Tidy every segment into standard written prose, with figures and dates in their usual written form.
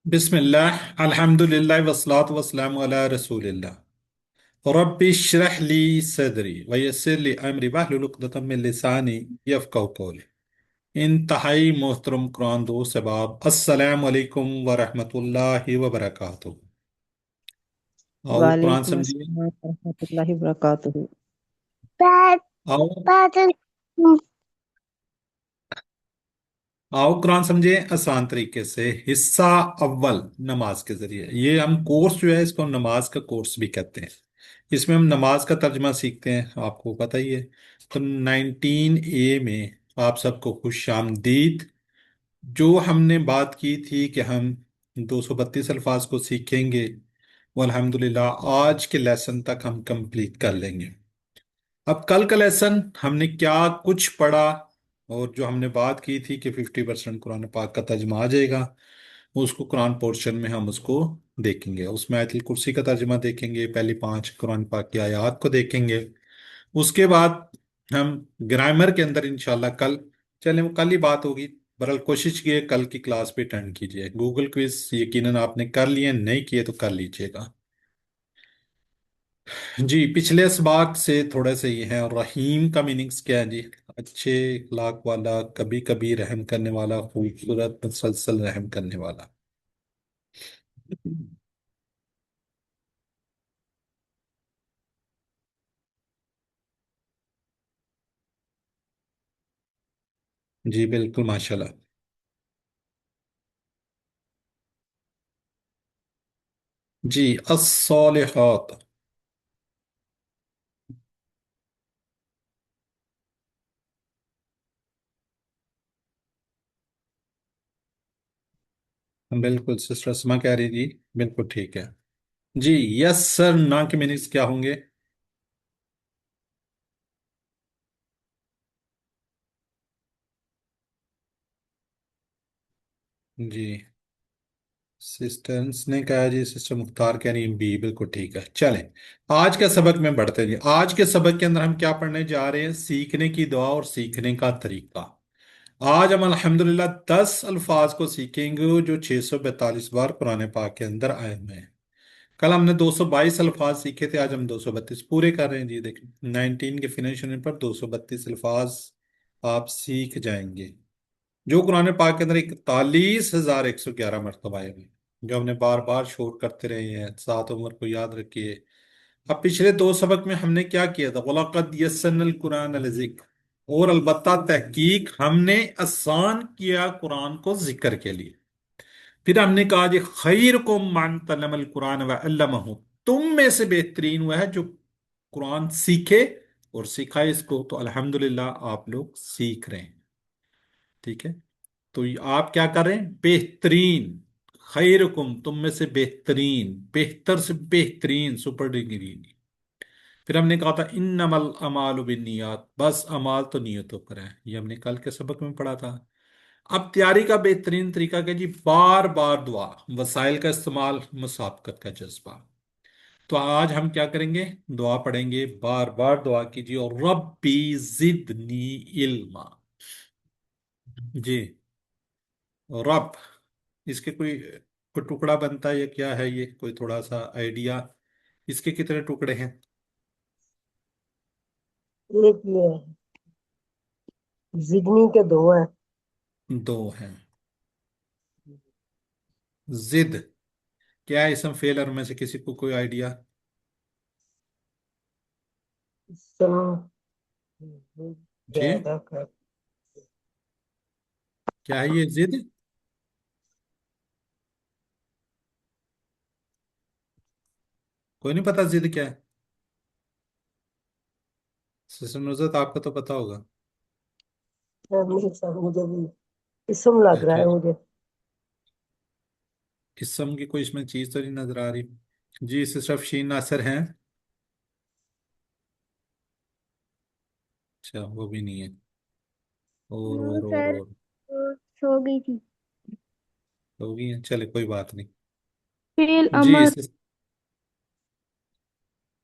बिस्मिल्लाह अल्हम्दुलिल्लाह वस्सलातु वस्सलामु अला रसूलिल्लाह रब्बि इश्रह ली सदरी वयस्सिर ली अमरी वहलुल उक़दतम मिन लिसानी यफ़क़हू क़ौली। इंतहाई मोहतरम कुरान दोस्त अहबाब, अस्सलामु अलैकुम व रहमतुल्लाहि व बरकातुहू। आओ कुरान वालेकुम समझिए। अस्सलाम वरहमतुल्लाहि वबरकातुहू। आओ आओ कुरान समझिए आसान तरीके से। हिस्सा अव्वल, नमाज के जरिए। ये हम कोर्स जो है इसको नमाज का कोर्स भी कहते हैं। इसमें हम नमाज का तर्जमा सीखते हैं, आपको पता ही है। तो 19A में आप सबको खुश आमदीद। जो हमने बात की थी कि हम 232 अल्फाज को सीखेंगे, वो अल्हम्दुलिल्लाह आज के लेसन तक हम कंप्लीट कर लेंगे। अब कल का लेसन हमने क्या कुछ पढ़ा, और जो हमने बात की थी कि 50% कुरान पाक का तर्जमा आ जाएगा, उसको कुरान पोर्शन में हम उसको देखेंगे। उसमें आयतुल कुर्सी का तर्जमा देखेंगे, पहली 5 कुरान पाक की आयत को देखेंगे। उसके बाद हम ग्रामर के अंदर इंशाल्लाह कल, चले वो कल ही बात होगी। बहरहाल कोशिश कीजिए कल की क्लास पे अटेंड कीजिए। गूगल क्विज यकीनन आपने कर लिए, नहीं किए तो कर लीजिएगा। जी, पिछले इसबाक से थोड़ा सा ये है। और रहीम का मीनिंग्स क्या है जी? अच्छे अखलाक वाला, कभी कभी रहम करने वाला, खूबसूरत मुसलसल रहम करने वाला। जी बिल्कुल, माशाल्लाह। जी, अस्सॉलिहात। बिल्कुल सिस्टर असमा कह रही जी, बिल्कुल ठीक है। जी, यस सर ना के मीनिंग्स क्या होंगे? जी, सिस्टर्स ने कहा जी, सिस्टर मुख्तार कह रही बी, बिल्कुल ठीक है। चलें, आज के सबक में बढ़ते हैं जी। आज के सबक के अंदर हम क्या पढ़ने जा रहे हैं? सीखने की दुआ और सीखने का तरीका। आज हम अल्हम्दुलिल्लाह 10 अल्फाज को सीखेंगे जो 642 बार कुरान पाक के अंदर आए हुए हैं। कल हमने 222 अल्फाज सीखे थे, आज हम 232 पूरे कर रहे हैं जी। देखिए, 19 के फिनिश होने पर 232 अल्फाज आप सीख जाएंगे, जो कुरान पाक के अंदर 41,111 मरतबा आए हुए हैं, जो हमने बार बार शोर करते रहे हैं। सात उम्र को याद रखिए। अब पिछले दो सबक में हमने क्या किया था? वलक़द यस्सरनल कुरान लिज़िक्र, और अलबत्ता तहकीक हमने आसान किया कुरान को जिक्र के लिए। फिर हमने कहा जी, खैरुकुम मन तल्लमल कुरान व अल्लमहु, तुम में से बेहतरीन वह है जो कुरान सीखे और सिखाए इसको। तो अल्हम्दुलिल्लाह आप लोग सीख रहे हैं, ठीक है। तो ये आप क्या कर रहे हैं? बेहतरीन। खैरुकुम, तुम में से बेहतरीन, बेहतर से बेहतरीन, सुपर डिग्री। फिर हमने कहा था इन्नमल अमालु बिन्नियात, बस अमाल तो नियतों पर है। ये हमने कल के सबक में पढ़ा था। अब तैयारी का बेहतरीन तरीका क्या जी? बार बार दुआ, वसाइल का इस्तेमाल, मुसाबकत का जज्बा। तो आज हम क्या करेंगे? दुआ पढ़ेंगे, बार बार दुआ कीजिए। और रब्बी जिदनी इल्मा। जी, रब, इसके कोई कोई टुकड़ा बनता है या क्या है ये? कोई थोड़ा सा आइडिया? इसके कितने टुकड़े हैं? एक ये है, जिगनी के दो हैं। दो हैं। जिद क्या है? इसम फेलर में से किसी को कोई आइडिया? सम जी, ज्यादा कर। क्या है ये जिद? कोई नहीं पता जिद क्या है? सिस्टर नुज़रत, आपको तो पता होगा। नहीं सर, मुझे भी इसम लग रहा अच्छा, है मुझे। किस्म की कोई इसमें चीज तो नहीं नजर आ रही। जी, सिस्टर अफशीन नासर हैं? अच्छा, वो भी नहीं है। नो सर, और वो सो गई थी। होगी हैं, चले कोई बात नहीं। फिर जी, अमर।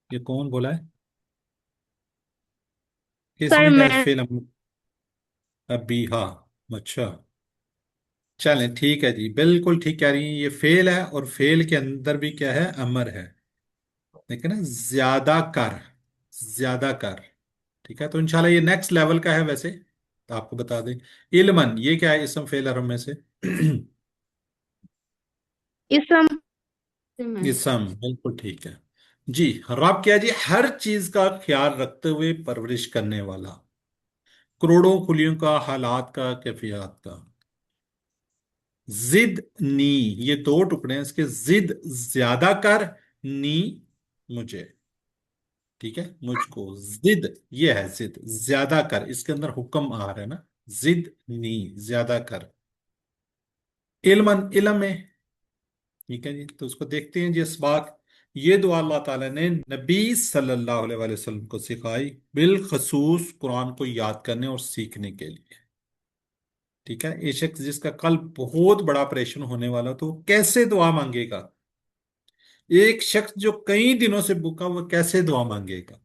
ये कौन बोला है? सर किसने कहा मैं। फिल्म? अभी हाँ, अच्छा। चलें ठीक है जी, बिल्कुल ठीक कह रही हैं। ये फेल है और फेल के अंदर भी क्या है, अमर है। देखिए ना, ज्यादा कर, ज्यादा कर। ठीक है, तो इंशाल्लाह ये नेक्स्ट लेवल का है वैसे, तो आपको बता दें। इल्मन, ये क्या है, इसम फेल अरब में से? इसम में। इसम, बिल्कुल ठीक है जी। रब क्या है जी, हर चीज का ख्याल रखते हुए परवरिश करने वाला, करोड़ों खुलियों का, हालात का, कैफियत का। जिद नी, ये दो टुकड़े हैं इसके। जिद, ज्यादा कर, नी, मुझे। ठीक है, मुझको। जिद, ये है जिद, ज्यादा कर, इसके अंदर हुक्म आ रहा है ना। जिद नी, ज्यादा कर। इल्मन, इल्म में। ठीक है जी, तो उसको देखते हैं जी इस बात। ये दुआ अल्लाह ताला ने नबी सल्लल्लाहु अलैहि वसल्लम को सिखाई, बिलखसूस कुरान को याद करने और सीखने के लिए। ठीक है, ये शख्स जिसका कल बहुत बड़ा ऑपरेशन होने वाला, तो वो कैसे दुआ मांगेगा? एक शख्स जो कई दिनों से भूखा, वो कैसे दुआ मांगेगा?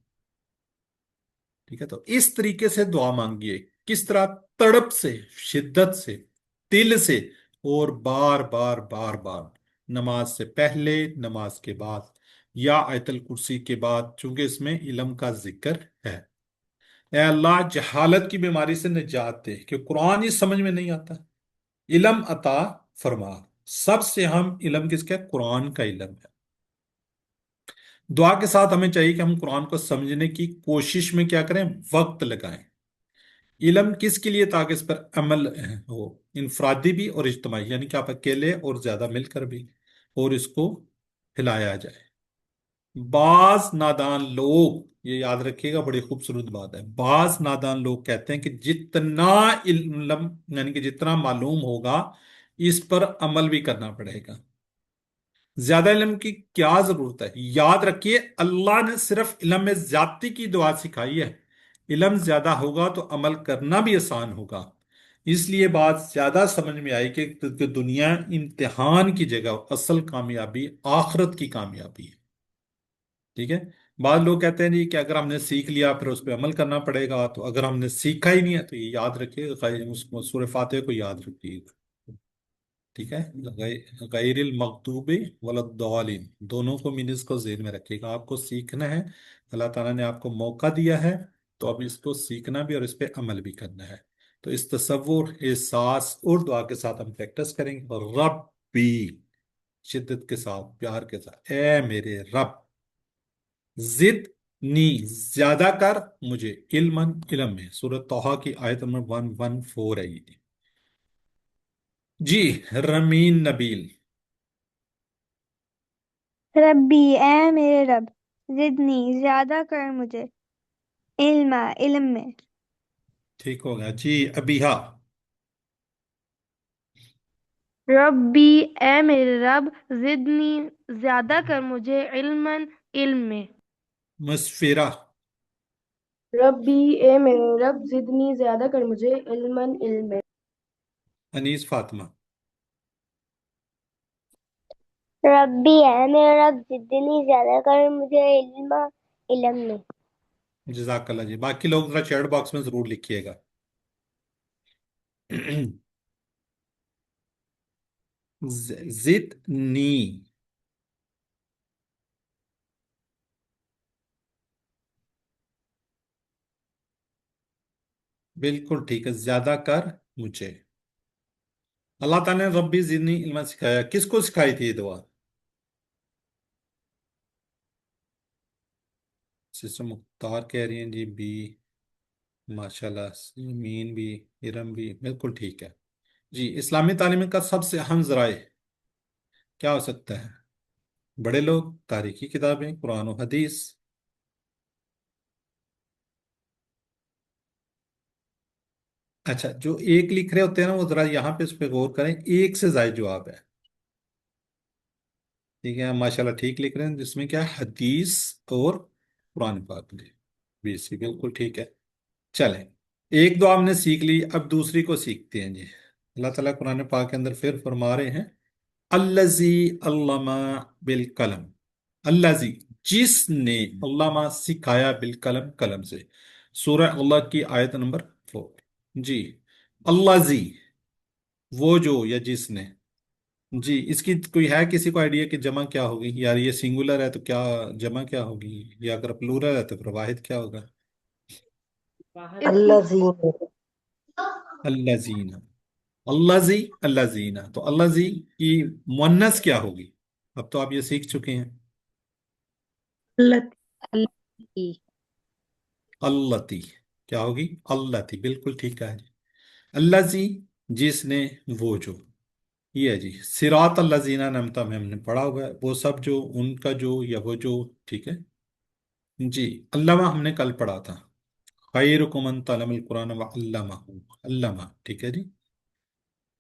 ठीक है, तो इस तरीके से दुआ मांगिए। किस तरह? तड़प से, शिद्दत से, दिल से, और बार बार बार बार। नमाज से पहले, नमाज के बाद, या आयतल कुर्सी के बाद, चूंकि इसमें इल्म का जिक्र है। ए अल्लाह, जहालत की बीमारी से निजात दे कि कुरान ही समझ में नहीं आता। इल्म अता फरमा। सबसे हम इल्म किसका है? कुरान का इल्म है। दुआ के साथ हमें चाहिए कि हम कुरान को समझने की कोशिश में क्या करें, वक्त लगाएं। इल्म किसके लिए? ताकि इस पर अमल हो, इनफरादी भी और इज्तमाही, यानी कि आप अकेले और ज्यादा मिलकर भी, और इसको हिलाया जाए। बाज नादान लोग, ये याद रखिएगा, बड़ी खूबसूरत बात है। बाज नादान लोग कहते हैं कि जितना इल्म, यानी कि जितना मालूम होगा, इस पर अमल भी करना पड़ेगा। ज्यादा इल्म की क्या जरूरत है? याद रखिए, अल्लाह ने सिर्फ इल्म में ज्यादती की दुआ सिखाई है। इल्म ज्यादा होगा तो अमल करना भी आसान होगा। इसलिए बात ज्यादा समझ में आई कि दुनिया इम्तिहान की जगह, असल कामयाबी आखिरत की कामयाबी है। ठीक है। बाद लोग कहते हैं जी कि अगर हमने सीख लिया फिर उस पर अमल करना पड़ेगा, तो अगर हमने सीखा ही नहीं है तो ये याद रखिए, सूरह फातिहा को याद रखिए। ठीक है, गैरिल मगदूबी वलद्दालिन, दोनों को मीनिंग्स को ज़हन में रखिएगा। आपको सीखना है, अल्लाह ताला ने आपको मौका दिया है, तो अब इसको सीखना भी और इस पे अमल भी करना है। तो इस तसव्वुर, एहसास और दुआ के साथ हम प्रैक्टिस करेंगे। और रब भी, शिद्दत के साथ, प्यार के साथ, ए मेरे रब, जिद नी, ज्यादा कर मुझे, इल्मन, इल्म में। सूरह तोहा की आयत नंबर 114 है ये जी। रमीन नबील। रब्बी, ए मेरे रब, जिदनी, ज्यादा कर मुझे, इल्मा, इल्म में। ठीक हो गया जी। अबिहा। रब्बी, ए मेरे रब, जिदनी, ज्यादा कर मुझे, इल्मन, इल्म में। मसफिरा। रब्बी ए मेरे रब जिदनी ज्यादा कर मुझे इल्मन इल्म। अनीस फातिमा। रब्बी, है मेरा रब, जितनी ज्यादा कर मुझे, इल्मा, इल्म में। जजाकल्ला जी। बाकी लोग जरा चैट बॉक्स में जरूर लिखिएगा। जिदनी, बिल्कुल ठीक है, ज्यादा कर मुझे। अल्लाह ताला ने रब्बी जिदनी इल्मा सिखाया, किसको सिखाई थी ये दुआ? सिस्टर मुख्तार कह रही हैं जी बी, माशाल्लाह। मीन भी, इरम भी, बिल्कुल ठीक है जी। इस्लामी तालीम का सबसे अहम जराए क्या हो सकता है? बड़े लोग, तारीखी किताबें, कुरान और हदीस। अच्छा, जो एक लिख रहे होते हैं ना, वो जरा यहाँ पे इस पे गौर करें, एक से जायद जवाब है। ठीक है, माशाल्लाह ठीक लिख रहे हैं, जिसमें क्या है, हदीस और कुरान पाक में। बीसी, बिल्कुल ठीक है। चलें, एक दो हमने सीख ली, अब दूसरी को सीखते हैं जी। अल्लाह ताला कुरान पाक के अंदर फिर फरमा रहे हैं, अल्लजी अल्लमा बिल कलम। अल्लाजी, जिसने, अल्लामा सिखाया, बिल कलम, कलम से। सूरह अल्लाह की आयत नंबर 4 जी। अल्लाजी, वो जो या जिसने। जी, इसकी कोई है किसी को आइडिया कि जमा क्या होगी यार? ये सिंगुलर है तो क्या जमा क्या होगी, या अगर प्लूरल है तो फिर वाहिद क्या होगा? इसकी الذين अल्लाजीना। अल्लाजी, अल्लाजीना, तो अल्लाजी की मुअन्नस क्या होगी? अब तो आप ये सीख चुके हैं। التي अल्लती क्या होगी? अल्लती, बिल्कुल ठीक है जी। अल्लाजी, जिसने, वो जो। ये है जी, सिरात अल्लाजीना नमता में हमने पढ़ा हुआ है, वो सब जो, उनका जो, या वो जो। ठीक है जी। अल्लामा हमने कल पढ़ा था। खैरुकुम मन तअल्लमल कुरान व अल्लमहु। अल्लमा, ठीक है जी।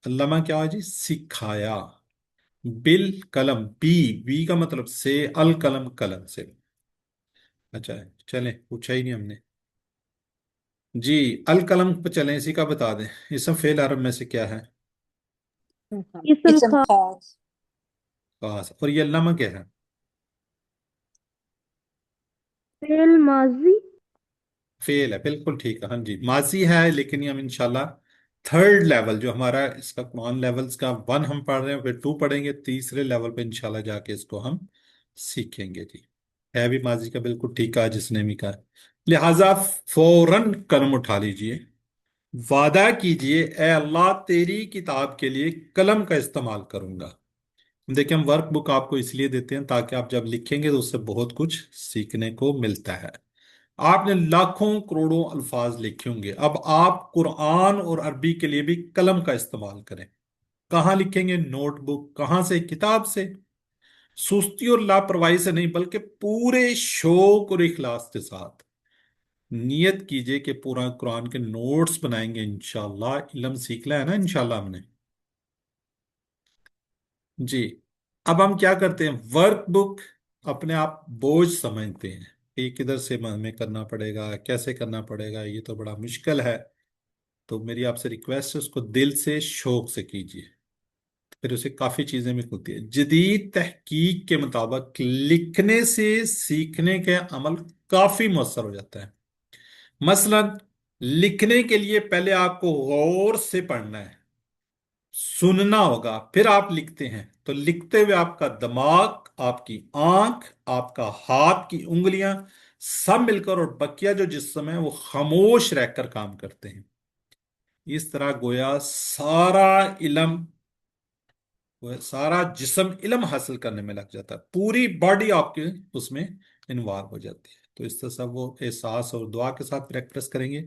अल्लमा क्या है जी? सिखाया। बिल कलम, बी का मतलब से, अल कलम कलम से। अच्छा है, चलें, पूछा ही नहीं हमने। जी, अल कलम पे चलें, इसी का बता दें। इसम फेल अरब में से क्या है? इसम اسم खास خاص खास। और ये अल्लामा क्या है? फेल माजी फेल है, बिल्कुल ठीक है। हाँ जी, माजी है, लेकिन ये हम इंशाल्लाह थर्ड लेवल जो हमारा इसका कुरान लेवल्स का वन हम पढ़ रहे हैं, फिर टू पढ़ेंगे, तीसरे लेवल पे इंशाल्लाह जाके इसको हम सीखेंगे जी। है भी माजी का, बिल्कुल ठीक है जिसने भी कहा। लिहाजा फौरन कलम उठा लीजिए, वादा कीजिए, ए अल्लाह तेरी किताब के लिए कलम का इस्तेमाल करूंगा। देखिए, हम वर्क बुक आपको इसलिए देते हैं ताकि आप जब लिखेंगे तो उससे बहुत कुछ सीखने को मिलता है। आपने लाखों करोड़ों अल्फाज लिखे होंगे, अब आप कुरान और अरबी के लिए भी कलम का इस्तेमाल करें। कहाँ लिखेंगे? नोटबुक। कहाँ से? किताब से। सुस्ती और लापरवाही से नहीं, बल्कि पूरे शौक और इखलास के साथ नियत कीजिए कि पूरा कुरान के नोट्स बनाएंगे इंशाल्लाह। इल्म सीखना है ना इंशाल्लाह हमने। जी। अब हम क्या करते हैं, वर्क बुक अपने आप बोझ समझते हैं कि किधर से हमें करना पड़ेगा, कैसे करना पड़ेगा, ये तो बड़ा मुश्किल है। तो मेरी आपसे रिक्वेस्ट है, उसको दिल से शौक से कीजिए, फिर उसे काफी चीजें भी होती है। जदीद तहकीक के मुताबिक लिखने से सीखने के अमल काफी मौसर हो जाता है। मसलन, लिखने के लिए पहले आपको गौर से पढ़ना है, सुनना होगा, फिर आप लिखते हैं, तो लिखते हुए आपका दिमाग, आपकी आंख, आपका हाथ की उंगलियां, सब मिलकर और बकिया जो जिस्म है वो खामोश रहकर काम करते हैं। इस तरह गोया सारा इल्म, वो सारा जिस्म इल्म हासिल करने में लग जाता है, पूरी बॉडी आपके उसमें इन्वॉल्व हो जाती है। तो इस तरह सब वो एहसास और दुआ के साथ प्रैक्टिस करेंगे।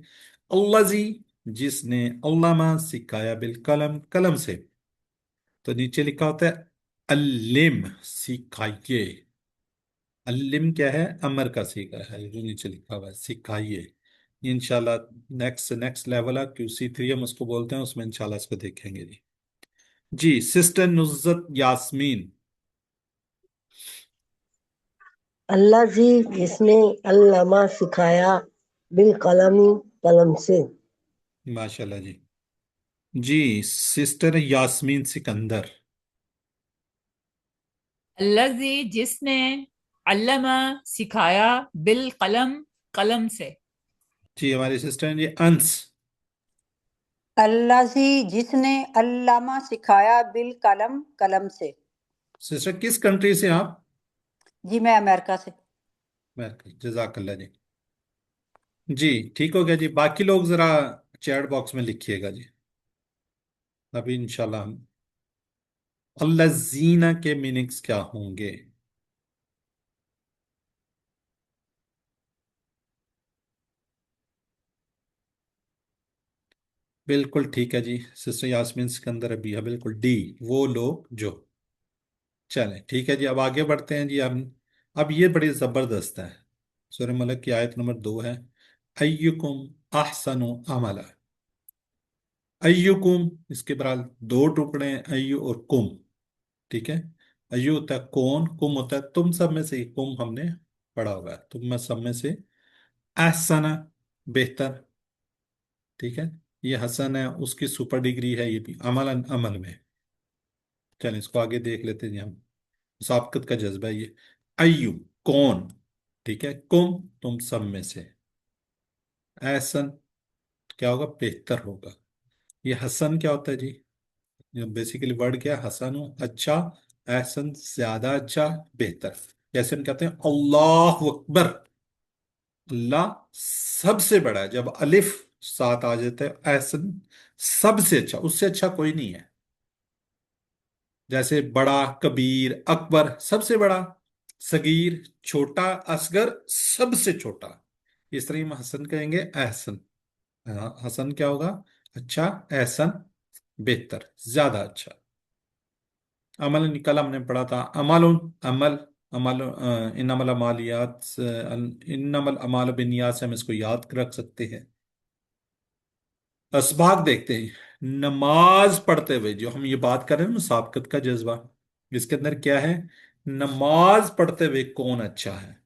अल्लाह जी, जिसने अल्लामा सिखाया बिल कलम, कलम से। तो नीचे लिखा होता है अल्लिम, सिखाइए। अल्लिम क्या है? अमर का सीखा है, ये जो नीचे लिखा हुआ है सिखाइए। इंशाल्लाह नेक्स्ट नेक्स्ट लेवल है, QC3 हम उसको बोलते हैं, उसमें इंशाल्लाह इसको देखेंगे जी। जी, सिस्टर नुज़त यास्मीन। الذي जिसने अल्लामा सिखाया बिल कलमी कलम से माशाल्लाह जी। जी, सिस्टर यास्मीन सिकंदर। अल्लज़ी जिसने अल्लमा सिखाया बिल कलम कलम से। जी, हमारी सिस्टर हैं जी अंस। अल्लाजी जिसने अल्लामा सिखाया बिल कलम कलम से। सिस्टर किस कंट्री से आप? जी मैं अमेरिका से। अमेरिका, जजाकल्ला जी। जी, ठीक हो गया जी। बाकी लोग जरा चैट बॉक्स में लिखिएगा जी, अभी इंशाल्लाह हम अल्लाजीना के मीनिंग्स क्या होंगे। बिल्कुल ठीक है जी, सिस्टर यास्मीन सिकंदर अबिया, बिल्कुल डी, वो लोग जो। चलें, ठीक है जी, अब आगे बढ़ते हैं जी हम। अब ये बड़ी जबरदस्त है। सूरह मलक की आयत नंबर 2 है, अय्युकुम अहसनु अमला। अय्युकुम, इसके बराबर दो टुकड़े हैं, अय्यु और कुम। ठीक है, अय्यु होता है कौन, कुम होता है तुम सब में से। कुम हमने पढ़ा हुआ है, तुम में सब में से। अहसना, बेहतर। ठीक है, ये हसन है, उसकी सुपर डिग्री है ये भी, अमल अमल में। चलें, इसको आगे देख लेते हैं जी हम। मुसाबकत का जज्बा है ये। अय्यु, कौन। ठीक है, कुम, तुम सब में से। एहसन क्या होगा? बेहतर होगा। ये हसन क्या होता है जी? बेसिकली वर्ड क्या है? हसन, अच्छा, एहसन ज्यादा अच्छा, बेहतर। जैसे हम कहते हैं अल्लाह अकबर, अल्लाह सबसे बड़ा है, जब अलिफ साथ आ जाता है, एहसन सबसे अच्छा, उससे अच्छा कोई नहीं है। जैसे बड़ा, कबीर, अकबर सबसे बड़ा, सगीर छोटा, असगर सबसे छोटा। इस तरह हम हसन कहेंगे एहसन। हसन क्या होगा? अच्छा, एहसन बेहतर, ज्यादा अच्छा। अमल कल हमने पढ़ा था, अमल, अमल, अमल, इन्नमल अमालियात, इन्नमल अमाल बिन्नियात से हम इसको याद रख सकते हैं। असबाक देखते हैं, नमाज पढ़ते हुए जो हम ये बात कर रहे हैं, मुसाबकत का जज्बा, इसके अंदर क्या है? नमाज पढ़ते हुए कौन अच्छा है,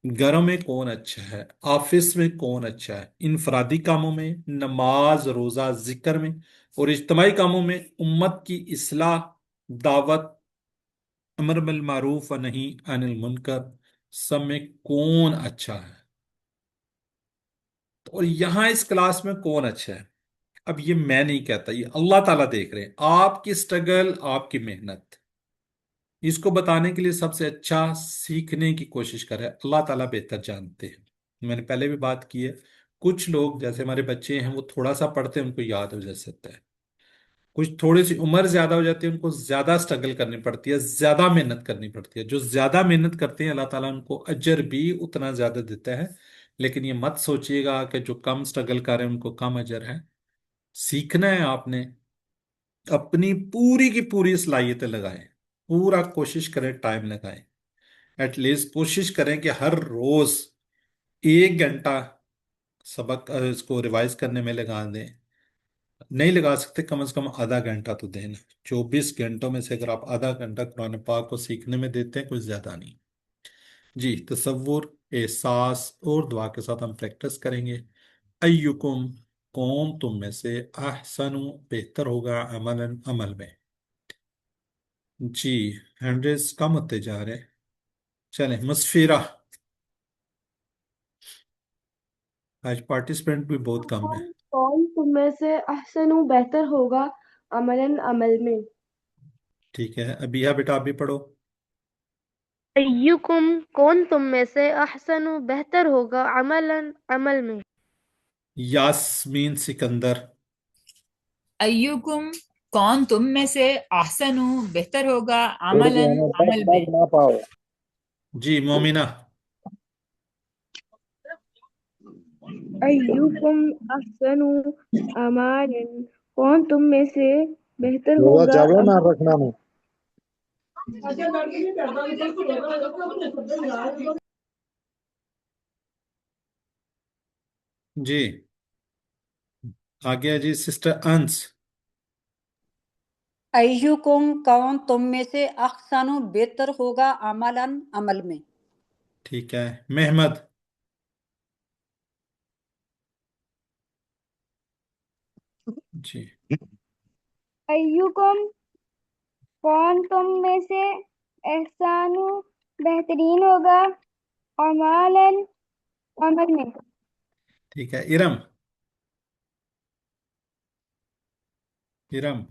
घरों में कौन अच्छा है, ऑफिस में कौन अच्छा है, इनफरादी कामों में, नमाज, रोजा, जिक्र में, और इज्तिमाई कामों में, उम्मत की इस्लाह, दावत, अमर बिल मारूफ व नहीं अनिल मुनकर, सब में कौन अच्छा है? तो और यहां इस क्लास में कौन अच्छा है? अब ये मैं नहीं कहता, ये अल्लाह ताला देख रहे हैं आपकी स्ट्रगल, आपकी मेहनत। इसको बताने के लिए सबसे अच्छा सीखने की कोशिश करें, अल्लाह ताला बेहतर जानते हैं। मैंने पहले भी बात की है, कुछ लोग जैसे हमारे बच्चे हैं, वो थोड़ा सा पढ़ते हैं उनको याद हो जा सकता है। कुछ थोड़ी सी उम्र ज्यादा हो जाती है, उनको ज्यादा स्ट्रगल करनी पड़ती है, ज्यादा मेहनत करनी पड़ती है। जो ज्यादा मेहनत करते हैं अल्लाह ताला उनको अजर भी उतना ज्यादा देता है। लेकिन ये मत सोचिएगा कि जो कम स्ट्रगल कर रहे हैं उनको कम अजर है। सीखना है आपने, अपनी पूरी की पूरी सलाहियतें लगाएं, पूरा कोशिश करें, टाइम लगाएं। एटलीस्ट कोशिश करें कि हर रोज 1 घंटा सबक इसको रिवाइज करने में लगा दें। नहीं लगा सकते, कम से कम आधा घंटा तो देना। 24 घंटों में से अगर आप आधा घंटा कुरान पाक को सीखने में देते हैं, कुछ ज्यादा नहीं। जी, तसव्वुर, एहसास और दुआ के साथ हम प्रैक्टिस करेंगे। अय्युकुम, कौन तुम में से, अहसनु बेहतर होगा, अमलन अमल में। जी, हंड्रेड्स कम होते जा रहे हैं। चलें, मसफिरा, आज पार्टिसिपेंट भी बहुत कम है। कौन तुम में से अहसनु बेहतर होगा अमलन अमल में। ठीक है, अभी बेटा आप भी पढ़ो। अय्युकुम, कौन तुम में से अहसनु बेहतर होगा अमलन अमल में। यास्मीन सिकंदर। अय्युकुम, कौन तुम में से अहसनु बेहतर होगा उर्दू अमलन में अमल दग में। ना पाओ। जी, मोमिना। अय्युकुम अहसनु अमालन, कौन तुम में से बेहतर जोड़ा होगा चावल ना रखना में। जी, आगे जी सिस्टर अंश। अय्युकुम, कौन तुम में से अहसनु बेहतर होगा अमलन अमल में। ठीक है, मेहमद। जी, अय्युकुम, कौन तुम में से एहसानु बेहतरीन होगा अमालन अमल में। ठीक है, इरम। इरम।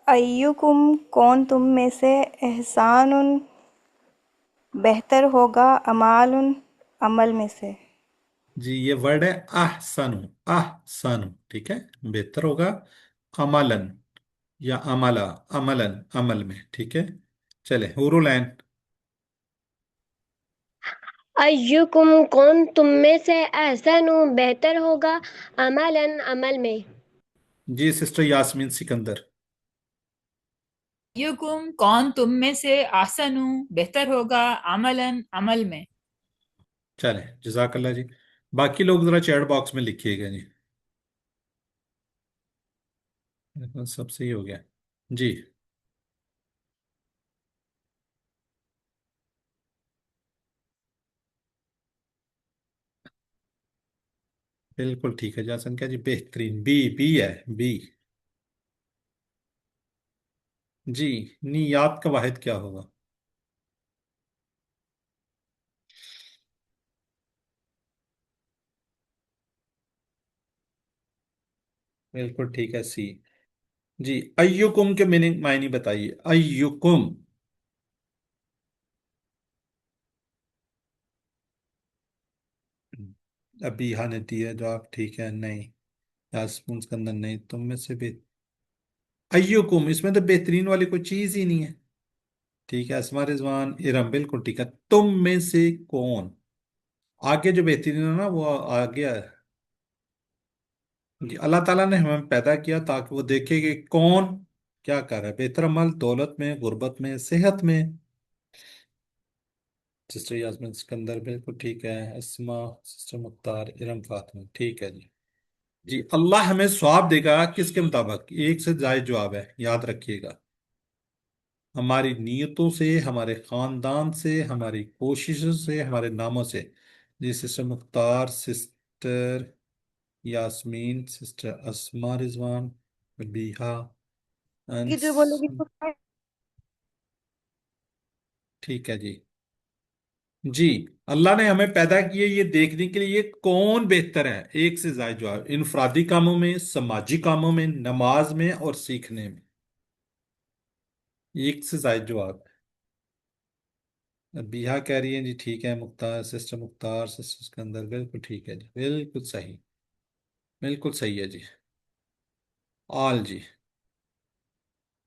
अय्युकुम, कौन तुम में से एहसानुन बेहतर होगा अमालुन अमल में से। जी, ये वर्ड है ahsanu, ahsanu, ठीक है, बेहतर होगा, अमलन या अमला, अमलन अमल में, ठीक है। चले, हुरुलैन। अय्युकुम, कौन तुम में से अहसन बेहतर होगा अमलन अमल में। जी, सिस्टर यास्मीन सिकंदर। अय्युकुम, कौन तुम में से अहसनु बेहतर होगा अमलन अमल में। चले, जजाकल्ला जी। बाकी लोग जरा चैट बॉक्स में लिखिएगा जी। सब सही हो गया जी। बिल्कुल ठीक है जासन, क्या जी, बेहतरीन, बी, बी है, बी। जी, नियात का वाहिद क्या होगा? बिल्कुल ठीक है, सी। जी, अय्युकुम के मीनिंग मायने बताइए। अय्युकुम। अभी हाँ ने दिया जवाब, ठीक है, नहीं। यास्मीन सिकंदर नहीं, तुम में से भी। अय्युकुम, इसमें तो बेहतरीन वाली कोई चीज ही नहीं है। ठीक है, असमा रिजवान इरम, बिल्कुल ठीक है। तुम में से कौन, आगे जो बेहतरीन है ना वो आ गया है। जी, अल्लाह ताला ने हमें पैदा किया ताकि वो देखे कि कौन क्या कर रहा है, बेहतर अमल दौलत में, गुर्बत में, सेहत में। सिस्टर यास्मीन सिकंदर बिल्कुल ठीक है। अस्मा, सिस्टर मुख्तार, इरम फातिमा, ठीक है जी। जी, अल्लाह हमें सवाब देगा किसके मुताबिक, एक से जायद जवाब है, याद रखिएगा। हमारी नीयतों से, हमारे खानदान से, हमारी कोशिशों से, हमारे नामों से। जी, sister Mukhtar, sister Yasmeen, sister Asma Rizwan, बीहा, कि अंस। जो बोलेगी तो ठीक है जी। जी, अल्लाह ने हमें पैदा किए ये देखने के लिए ये कौन बेहतर है, एक से ज्यादा जवाब, इनफरादी कामों में, समाजी कामों में, नमाज में और सीखने में। एक से ज्यादा जवाब। बिहा कह रही है जी, ठीक है। मुख्तार, सिस्टर मुख्तार, सिस्टर के अंदर, बिल्कुल ठीक है जी, बिल्कुल सही। बिल्कुल सही है जी। आल जी।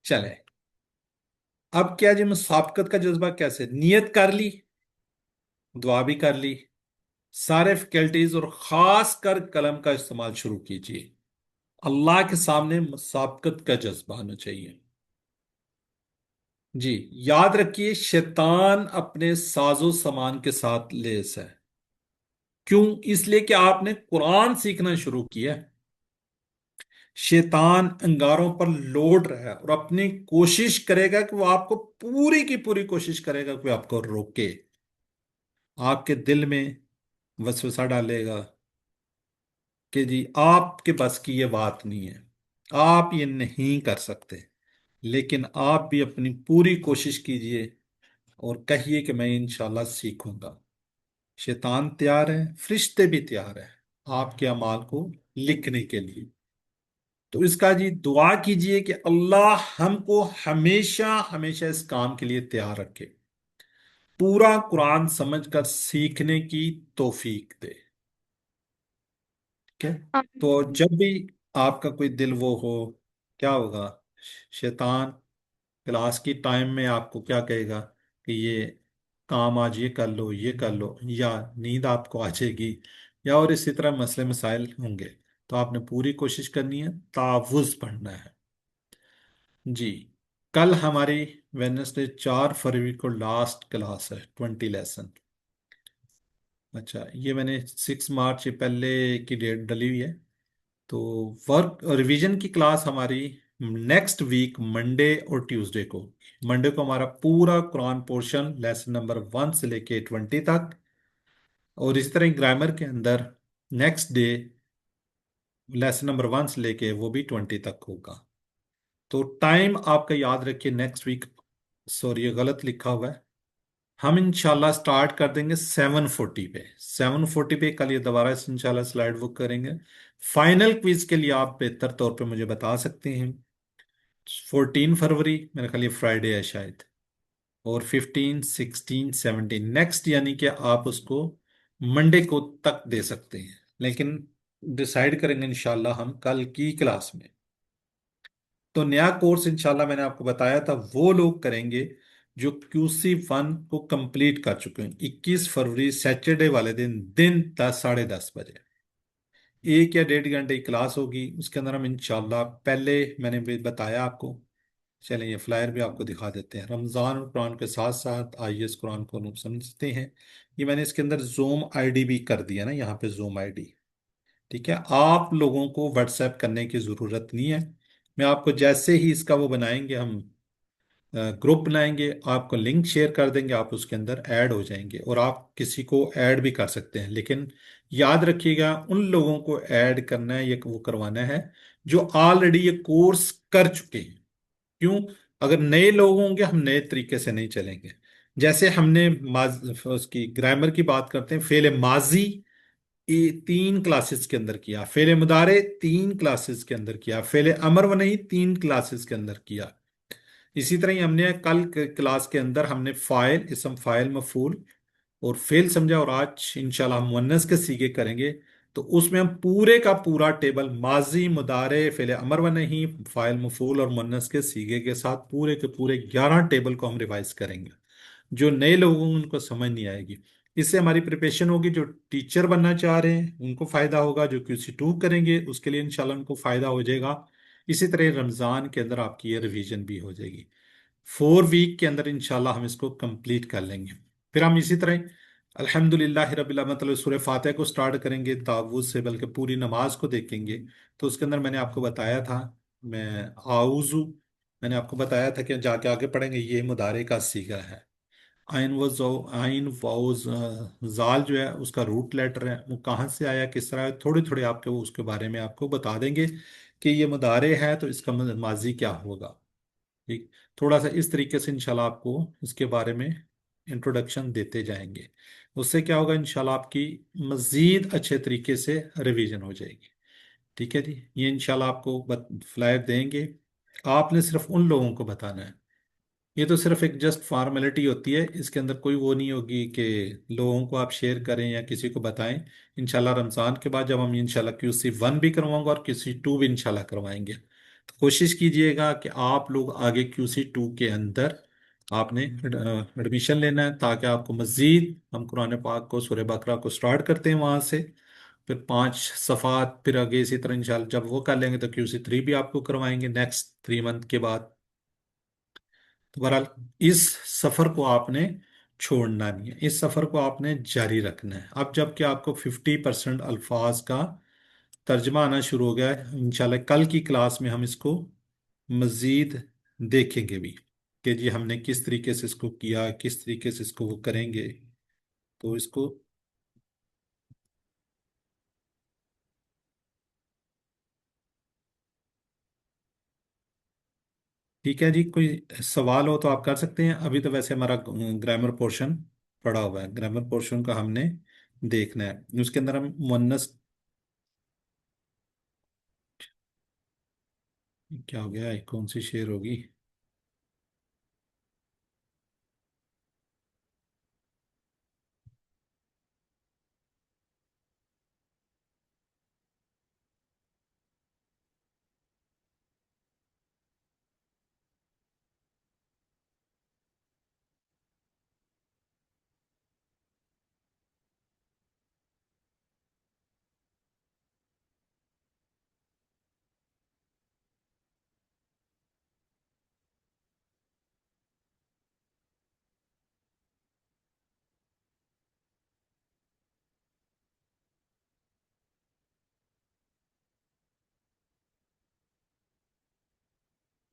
चले, अब क्या जी, मुसाबकत का जज्बा कैसे, नियत कर ली, दुआ भी कर ली, सारे फैकल्टीज और खास कर कलम का इस्तेमाल शुरू कीजिए। अल्लाह के सामने मुसाबकत का जज्बा होना चाहिए। जी, याद रखिए, शैतान अपने साजो सामान के साथ लेस है। क्यों? इसलिए कि आपने कुरान सीखना शुरू किया है। शैतान अंगारों पर लोड रहा है और अपनी कोशिश करेगा कि वो आपको, पूरी की पूरी कोशिश करेगा कि वो आपको रोके, आपके दिल में वसवसा डालेगा कि जी आपके बस की ये बात नहीं है, आप ये नहीं कर सकते। लेकिन आप भी अपनी पूरी कोशिश कीजिए और कहिए कि मैं इंशाल्लाह सीखूंगा। शैतान तैयार है, फरिश्ते भी तैयार है आपके अमाल को लिखने के लिए। तो इसका जी दुआ कीजिए कि अल्लाह हमको हमेशा हमेशा इस काम के लिए तैयार रखे, पूरा कुरान समझकर सीखने की तौफीक दे। ठीक है। तो जब भी आपका कोई दिल वो हो, क्या होगा, शैतान क्लास की टाइम में आपको क्या कहेगा कि ये काम आज ये कर लो, ये कर लो, या नींद आपको आ जाएगी, या और इसी तरह मसले मसाइल होंगे। तो आपने पूरी कोशिश करनी है, तावुज पढ़ना है। जी, कल हमारी वेडनेसडे 4 फरवरी को लास्ट क्लास है, 20 लेसन। अच्छा, ये मैंने 6 मार्च से पहले की डेट डली हुई है। तो वर्क रिवीजन की क्लास हमारी नेक्स्ट वीक मंडे और ट्यूसडे को। मंडे को हमारा पूरा कुरान पोर्शन लेसन नंबर 1 से लेके 20 तक, और इस तरह ग्रामर के अंदर नेक्स्ट डे लेसन नंबर 1 से लेके वो भी 20 तक होगा। तो टाइम आपका याद रखिए, नेक्स्ट वीक, सॉरी ये गलत लिखा हुआ है। हम इंशाल्लाह स्टार्ट कर देंगे 7:40 पे। 7:40 पे कल ये दोबारा से इंशाल्लाह स्लाइड बुक करेंगे। फाइनल क्विज के लिए आप बेहतर तौर पे मुझे बता सकते हैं। 14 फरवरी, मेरा ख्याल ये फ्राइडे है शायद, और 15, 16, 17 नेक्स्ट, यानी कि आप उसको मंडे को तक दे सकते हैं, लेकिन डिसाइड करेंगे इंशाल्लाह हम कल की क्लास में। तो नया कोर्स इंशाल्लाह मैंने आपको बताया था वो लोग करेंगे जो QC1 को कंप्लीट कर चुके हैं। 21 फरवरी सैटरडे वाले दिन, 10, 10:30 बजे 1 या 1.5 घंटे की क्लास होगी। उसके अंदर हम इंशाल्लाह, पहले मैंने भी बताया आपको, चलें ये फ्लायर भी आपको दिखा देते हैं। रमज़ान और कुरान के साथ साथ IAS कुरान को हम समझते हैं। ये मैंने इसके अंदर जूम आईडी भी कर दिया ना, यहाँ पे जूम आईडी। ठीक है, आप लोगों को व्हाट्सएप करने की ज़रूरत नहीं है। मैं आपको जैसे ही इसका वो बनाएंगे, हम ग्रुप बनाएंगे, आपको लिंक शेयर कर देंगे, आप उसके अंदर ऐड हो जाएंगे, और आप किसी को ऐड भी कर सकते हैं। लेकिन याद रखिएगा, उन लोगों को ऐड करना है, ये वो करवाना है जो ऑलरेडी ये कोर्स कर चुके हैं। क्यों? अगर नए लोग होंगे, हम नए तरीके से नहीं चलेंगे। जैसे हमने उसकी ग्रामर की बात करते हैं, फेल माजी तीन क्लासेस के अंदर किया, फेले मुदारे तीन क्लासेस के अंदर किया, फेले अमर व नहीं तीन क्लासेस के अंदर किया। इसी तरह ही हमने कल क्लास के अंदर हमने फाइल, इसम फाइल, मफूल और फेल समझा, और आज इंशाल्लाह हम मुअन्नस के सीगे करेंगे। तो उसमें हम पूरे का पूरा टेबल माजी, मुदारे, फेले अमर व नहीं, फाइल, मफूल और मुअन्नस के सीगे के साथ पूरे के पूरे 11 टेबल को हम रिवाइज करेंगे। जो नए लोग होंगे उनको समझ नहीं आएगी। इससे हमारी प्रिपरेशन होगी, जो टीचर बनना चाह रहे हैं उनको फायदा होगा, जो QC2 करेंगे उसके लिए इंशाल्लाह उनको फायदा हो जाएगा। इसी तरह रमजान के अंदर आपकी ये रिवीजन भी हो जाएगी। 4 वीक के अंदर इंशाल्लाह हम इसको कंप्लीट कर लेंगे। फिर हम इसी तरह अल्हम्दुलिल्लाह रब्बिल आलमीन, मतलब सूरह फातिहा को स्टार्ट करेंगे तावुज़ से, बल्कि पूरी नमाज को देखेंगे। तो उसके अंदर मैंने आपको बताया था, मैं आऊज़ु, मैंने आपको बताया था कि जाके आगे पढ़ेंगे, ये मुदारे का सीगा है। आइन वाउज जाल जो है उसका रूट लेटर है, वो कहाँ से आया, किस तरह, थोड़ी थोड़ी आपके वो उसके बारे में आपको बता देंगे कि ये मुदारे है तो इसका माजी क्या होगा। ठीक, थोड़ा सा इस तरीके से इंशाल्लाह आपको इसके बारे में इंट्रोडक्शन देते जाएंगे। उससे क्या होगा, इंशाल्लाह आपकी मजीद अच्छे तरीके से रिवीजन हो जाएगी। ठीक है जी, ये इंशाल्लाह आपको फ्लैग देंगे, आपने सिर्फ उन लोगों को बताना है। ये तो सिर्फ एक जस्ट फॉर्मेलिटी होती है, इसके अंदर कोई वो नहीं होगी कि लोगों को आप शेयर करें या किसी को बताएं। इंशाल्लाह रमज़ान के बाद जब हम इंशाल्लाह QC1 भी करवाएंगे और QC2 भी इंशाल्लाह करवाएंगे, तो कोशिश कीजिएगा कि आप लोग आगे QC2 के अंदर आपने एडमिशन लेना है, ताकि आपको मज़ीद, हम कुरान पाक को सूरह बकरा को स्टार्ट करते हैं वहाँ से, फिर 5 सफ़ात, फिर आगे इसी तरह इंशाल्लाह जब वो कर लेंगे तो QC3 भी आपको करवाएंगे नेक्स्ट 3 मंथ के बाद। तो बहरहाल इस सफर को आपने छोड़ना नहीं है, इस सफर को आपने जारी रखना है। अब जबकि आपको 50% अल्फाज का तर्जमा आना शुरू हो गया है, इंशाल्लाह कल की क्लास में हम इसको मजीद देखेंगे भी कि जी हमने किस तरीके से इसको किया, किस तरीके से इसको वो करेंगे। तो इसको ठीक है जी, कोई सवाल हो तो आप कर सकते हैं। अभी तो वैसे हमारा ग्रामर पोर्शन पड़ा हुआ है, ग्रामर पोर्शन का हमने देखना है। उसके अंदर हम मुअन्नस, क्या हो गया है, कौन सी शेर होगी।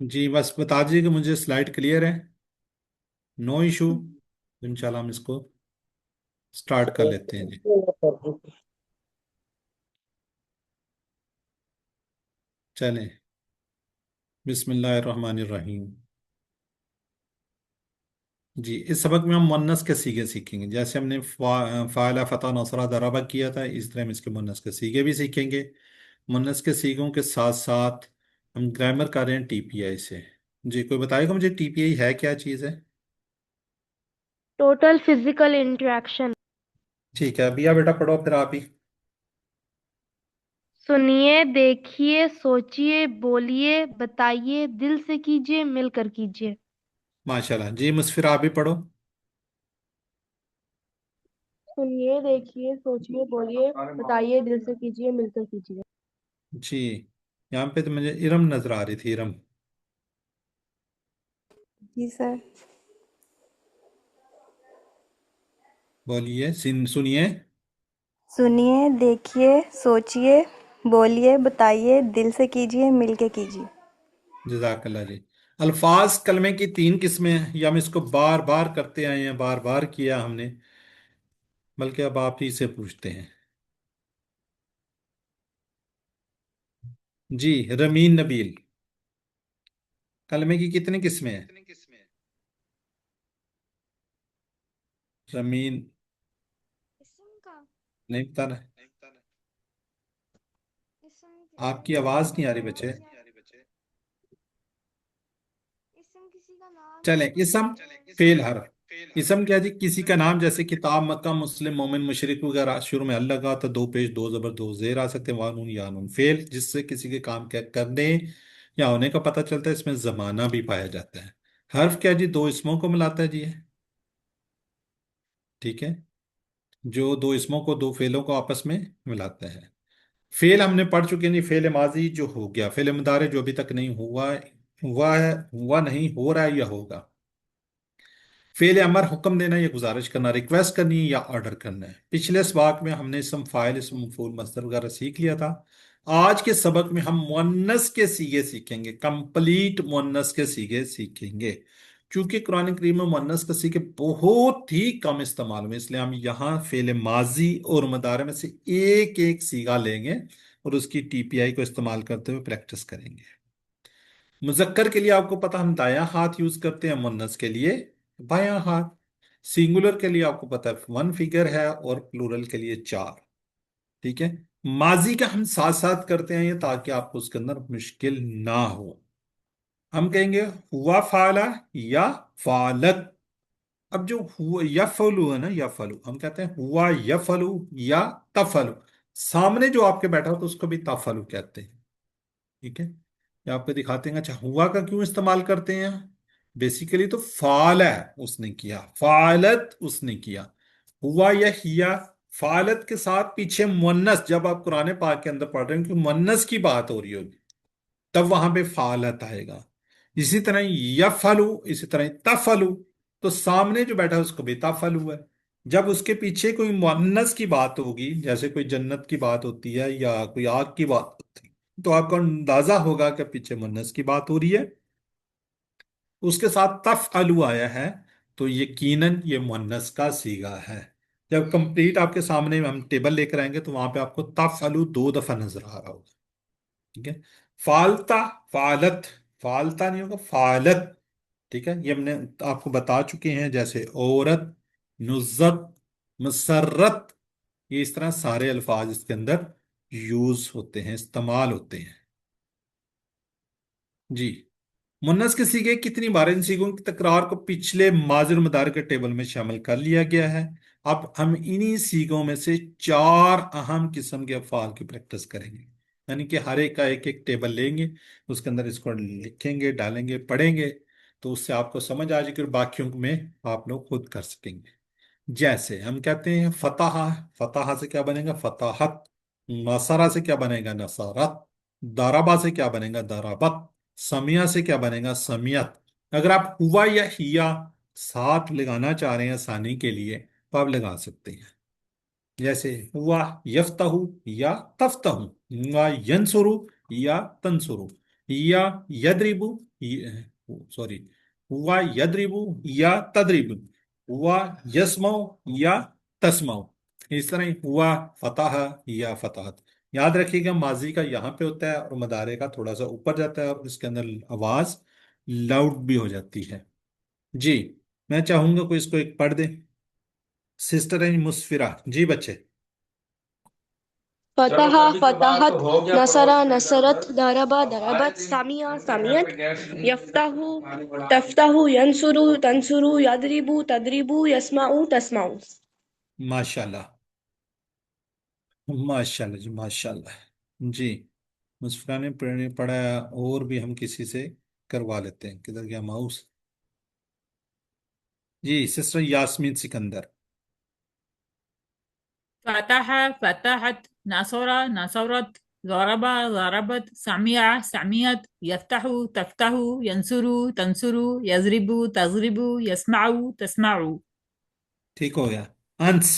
जी बस बता दीजिए कि मुझे स्लाइड क्लियर है, नो इशू। इंशाल्लाह हम इसको स्टार्ट कर लेते हैं जी। चलें, बिस्मिल्लाहिर्रहमानिर्रहीम। जी इस सबक में हम मुन्नस के सीगे सीखेंगे, जैसे हमने फ़ाइल, फतह, नसरा, दराबा किया था, इस तरह हम इसके मुन्नस के सीगे भी सीखेंगे। मुन्नस के सीगों के साथ साथ हम ग्रामर कर रहे हैं TPI से। जी कोई बताएगा मुझे TPI है क्या चीज़ है। Total physical interaction. ठीक है बिया, बेटा पढ़ो फिर आप ही। सुनिए, देखिए, सोचिए, बोलिए, बताइए, दिल से कीजिए, मिलकर कीजिए। माशाल्लाह जी, मुस्फिर आप भी पढ़ो। सुनिए, देखिए, सोचिए, बोलिए, बताइए, दिल से कीजिए, मिलकर कीजिए। जी यहाँ पे तो मुझे इरम नजर आ रही थी, इरम जी सर। बोलिए, सुनिए। सुनिए, देखिए, सोचिए, बोलिए, बताइए, दिल से कीजिए, मिल के कीजिए। जजाकल्ला जी। अल्फाज कलमे की 3 किस्में हैं, या हम इसको बार बार करते आए हैं, बार बार किया हमने, बल्कि अब आप ही से पूछते हैं। जी रमीन नबील, कलमे की कितनी किस्में हैं। रमीन, नहीं पता ना। آپ کی آواز نہیں آ رہی بچے. چلیں اسم فعل حرف. اسم کیا جی؟ کسی کا نام، جیسے کتاب، مکہ، مسلم، مومن، مشرق وغیرہ. شروع میں اللہ کا تو دو پیش، دو زبر، دو زیر آ سکتے ہیں، وانون یا نون. فعل جس سے کسی کے کام کیا کرنے یا ہونے کا پتہ چلتا ہے، اس میں زمانہ بھی پایا جاتا ہے. حرف کیا جی؟ دو اسموں کو ملاتا ہے جی یہ. ٹھیک ہے، جو دو اسموں کو، دو فعلوں کو آپس میں ملاتا ہے. فعل ہم نے پڑھ چکے ہیں جی. فعل ماضی جو ہو گیا، فعل مضارع جو ابھی تک نہیں ہوا نہیں، ہو رہا ہے یا ہوگا. فعل امر حکم دینا یا گزارش کرنا، ریکویسٹ کرنی ہے یا آرڈر کرنا ہے. پچھلے سباق میں ہم نے اسم فاعل، اسم مفعول، مصدر وغیرہ سیکھ لیا تھا. آج کے سبق میں ہم مؤنث کے صیغے سیکھیں گے، کمپلیٹ مؤنث کے صیغے سیکھیں گے. چونکہ قرآن کریم میں مؤنث کے صیغے بہت ہی کم استعمال میں، اس لیے ہم یہاں فعل ماضی اور مضارع میں سے ایک ایک صیغہ لیں گے اور اس کی ٹی پی آئی کو استعمال کرتے ہوئے پریکٹس کریں گے. مذکر کے لیے آپ کو پتا ہم دایاں ہاتھ یوز کرتے ہیں، مؤنث کے لیے بایاں ہاتھ. سنگولر کے لیے آپ کو پتا ہے 1 فگر ہے اور پلورل کے لیے 4. ٹھیک ہے. ماضی کا ہم ساتھ ساتھ کرتے ہیں یہ تاکہ آپ کو اس کے اندر مشکل نہ ہو. ہم کہیں گے ہوا فعلا یا فعلت. اب جو یفعلو ہے نا، یفعلو ہم کہتے ہیں ہوا یفعلو یا تفعلو. سامنے جو آپ کے بیٹھا ہو تو اس کو بھی تفعلو کہتے ہیں. ٹھیک ہے، یہ آپ کو دکھاتے ہیں. اچھا، ہوا کا کیوں استعمال کرتے ہیں؟ بیسیکلی تو فعل ہے، اس نے کیا، فعلت اس نے کیا. ہوا یا ہیا، فعلت کے ساتھ پیچھے مؤنث، جب آپ قرآن پاک کے اندر پڑھ رہے ہیں کہ مؤنث کی بات ہو رہی ہوگی تب وہاں پہ فعلت آئے گا. اسی طرح یفعلو، اسی طرح تفعلو، تو سامنے جو بیٹھا ہے اس کو بھی تفعلو ہے. جب اس کے پیچھے کوئی مؤنث کی بات ہوگی، جیسے کوئی جنت کی بات ہوتی ہے یا کوئی آگ کی بات ہوتی ہے، تو آپ کو اندازہ ہوگا کہ پیچھے مؤنث کی بات ہو رہی ہے. اس کے ساتھ تفعلو آیا ہے تو یقیناً یہ مؤنث کا صیغہ ہے. جب کمپلیٹ آپ کے سامنے ہم ٹیبل لے کر آئیں گے تو وہاں پہ آپ کو تفعلو 2 دفعہ نظر آ رہا ہوگا. ٹھیک ہے. فعلتا، فعلت، فعلتا نہیں ہوگا، فعلت. ٹھیک ہے، یہ ہم نے آپ کو بتا چکے ہیں، جیسے عورت، نزت، مسرت، یہ اس طرح سارے الفاظ اس کے اندر یوز ہوتے ہیں، استعمال ہوتے ہیں. جی، مؤنث کے صیغے کتنی بار؟ ان صیغوں کی تکرار کو پچھلے ماضی اور مضارع کے ٹیبل میں شامل کر لیا گیا ہے. اب ہم انہی صیغوں میں سے 4 اہم قسم کے افعال کی پریکٹس کریں گے. یعنی کہ ہر ایک کا ایک ایک ٹیبل لیں گے، اس کے اندر اس کو لکھیں گے، ڈالیں گے، پڑھیں گے، تو اس سے آپ کو سمجھ آ جائے گی اور باقیوں میں آپ لوگ خود کر سکیں گے. جیسے ہم کہتے ہیں فتح، فتح سے کیا بنے گا؟ فتحت. نصرہ سے کیا بنے گا؟ نصرت. ضربہ سے کیا بنے گا؟ ضربت. سمیہ سے کیا بنے گا؟ سمیت. اگر آپ ہوا یا ہیا ساتھ لگانا چاہ رہے ہیں آسانی کے لیے تو آپ لگا سکتے ہیں. جیسے ہوا یفتح یا تفتح، ہوا ینصر یا تنصر، یا یضرب، سوری، ہوا یضرب یا تضرب، ہوا یسمع یا تسمع. اس طرح ہوا فتح یا فتحت. یاد رکھیے گا ماضی کا یہاں پہ ہوتا ہے اور مضارع کا تھوڑا سا اوپر جاتا ہے اور اس کے اندر آواز لاؤڈ بھی ہو جاتی ہے. جی، میں چاہوں گا کوئی اس کو ایک پڑھ دے. سسٹر مسفرہ. جی بچے. فتح فتحت، نصر نصرت، ضرب ضربت، سمع سمعت، یفتح تفتح، ینصر تنصر، یضرب تضرب، یسمع تسمع. ماشاء اللہ، ماشاء اللہ جی، ماشاء اللہ. جی، مسفرہ نے پڑھا، اور بھی ہم کسی سے کروا لیتے ہیں. کدھر گیا ماؤس؟ جی، سسٹر یاسمین سکندر. فتح فتحت، نصر نصرت، ضرب ضربت، سمع سمعت، يفتح تفتح، ينصر تنصر، يضرب تضرب، يسمع تسمع. ٹھیک ہو گیا. انس،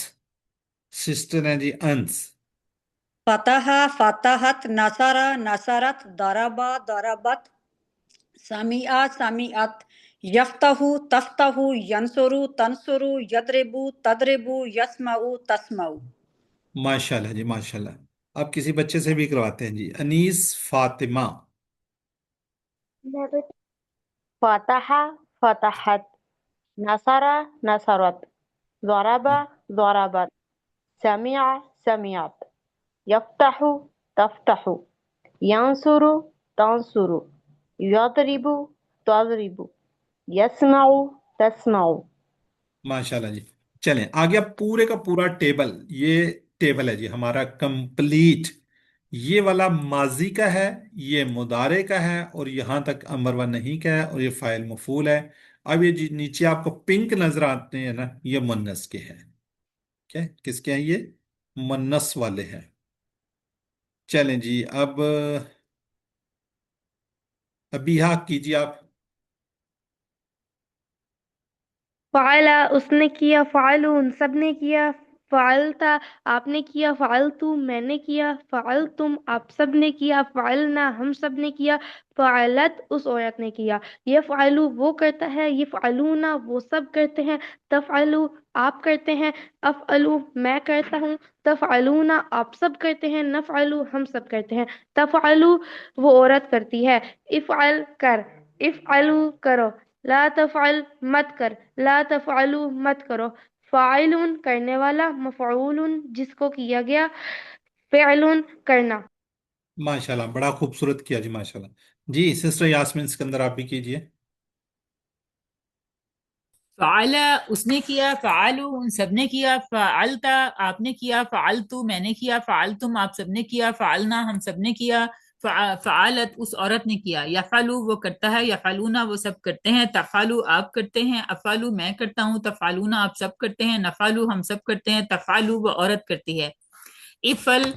سسٹر ہیں جی انس. فتح فتحت، نصر نصرت، ضرب ضربت، سمیع سمیعت، یفتح تفتح، ینصر تنصر، یضرب تضرب، یسمع تسمع. ماشاء اللہ جی، ماشاء اللہ. آپ کسی بچے سے بھی کرواتے ہیں جی. انیس فاطمہ. فتح فتحت، نصر نصرت، ضرب ضربت، سمع سمعت، يفتح تفتح، यंसुरु तंसुरु यदरिबु तदरिबु यस्माउ तस्माउ। माशाल्लाह जी। चलें आगे, अब पूरे का पूरा टेबल, ये टेबल है जी हमारा कंप्लीट। ये वाला माजी का है, ये मुदारे का है, और यहां तक अमर व नहीं का है, और ये फाइल मफूल है। अब ये जी नीचे आपको पिंक नजर आते हैं ना, ये मुन्नस के हैं। क्या किसके हैं ये? मुन्नस वाले हैं। चलें जी, अब अबीहा कीजिए आप। फ़अला उसने किया, फ़अलून सबने किया, फ़अलता आपने किया, फ़अलतू मैंने किया, फ़अलतुम आप सब ने किया, फ़अलना हम सब ने किया, फ़अलत उस औरत ने किया। यफ़अलु वो करता है, यफ़अलूना वो सब करते हैं, तफ़अलु आप करते हैं, अफ़अलु मैं करता हूँ, तफ़अलूना आप सब करते हैं, नफ़अलु हम सब करते हैं, तफ़अलु वो औरत करती है, इफ़अल कर, इफ़अलु करो, ला तफ़अल मत कर, ला तफ़अलु मत करो, फ़ाइलुन करने वाला, मफ़ऊलुन जिसको किया गया, फ़िअलुन करना। माशाल्लाह, बड़ा खूबसूरत किया जी, माशाल्लाह जी। सिस्टर यास्मीन सिकंदर आप भी कीजिए। फ़अला उसने किया, फ़अलू उन सब ने किया, फ़अलता आपने किया, फ़अलतू मैंने किया, फ़अलतुम आप सब ने किया, फ़अलना हम सब ने किया, फ़अलत उस औरत ने किया। यफ़अलु वो करता है, यफ़अलूना वो सब करते हैं, तफ़अलु आप करते हैं, अफ़अलु मैं करता हूँ, तफ़अलूना आप सब करते हैं, नफ़अलु हम सब करते हैं, तफ़अलु वो औरत करती है। इफ़अल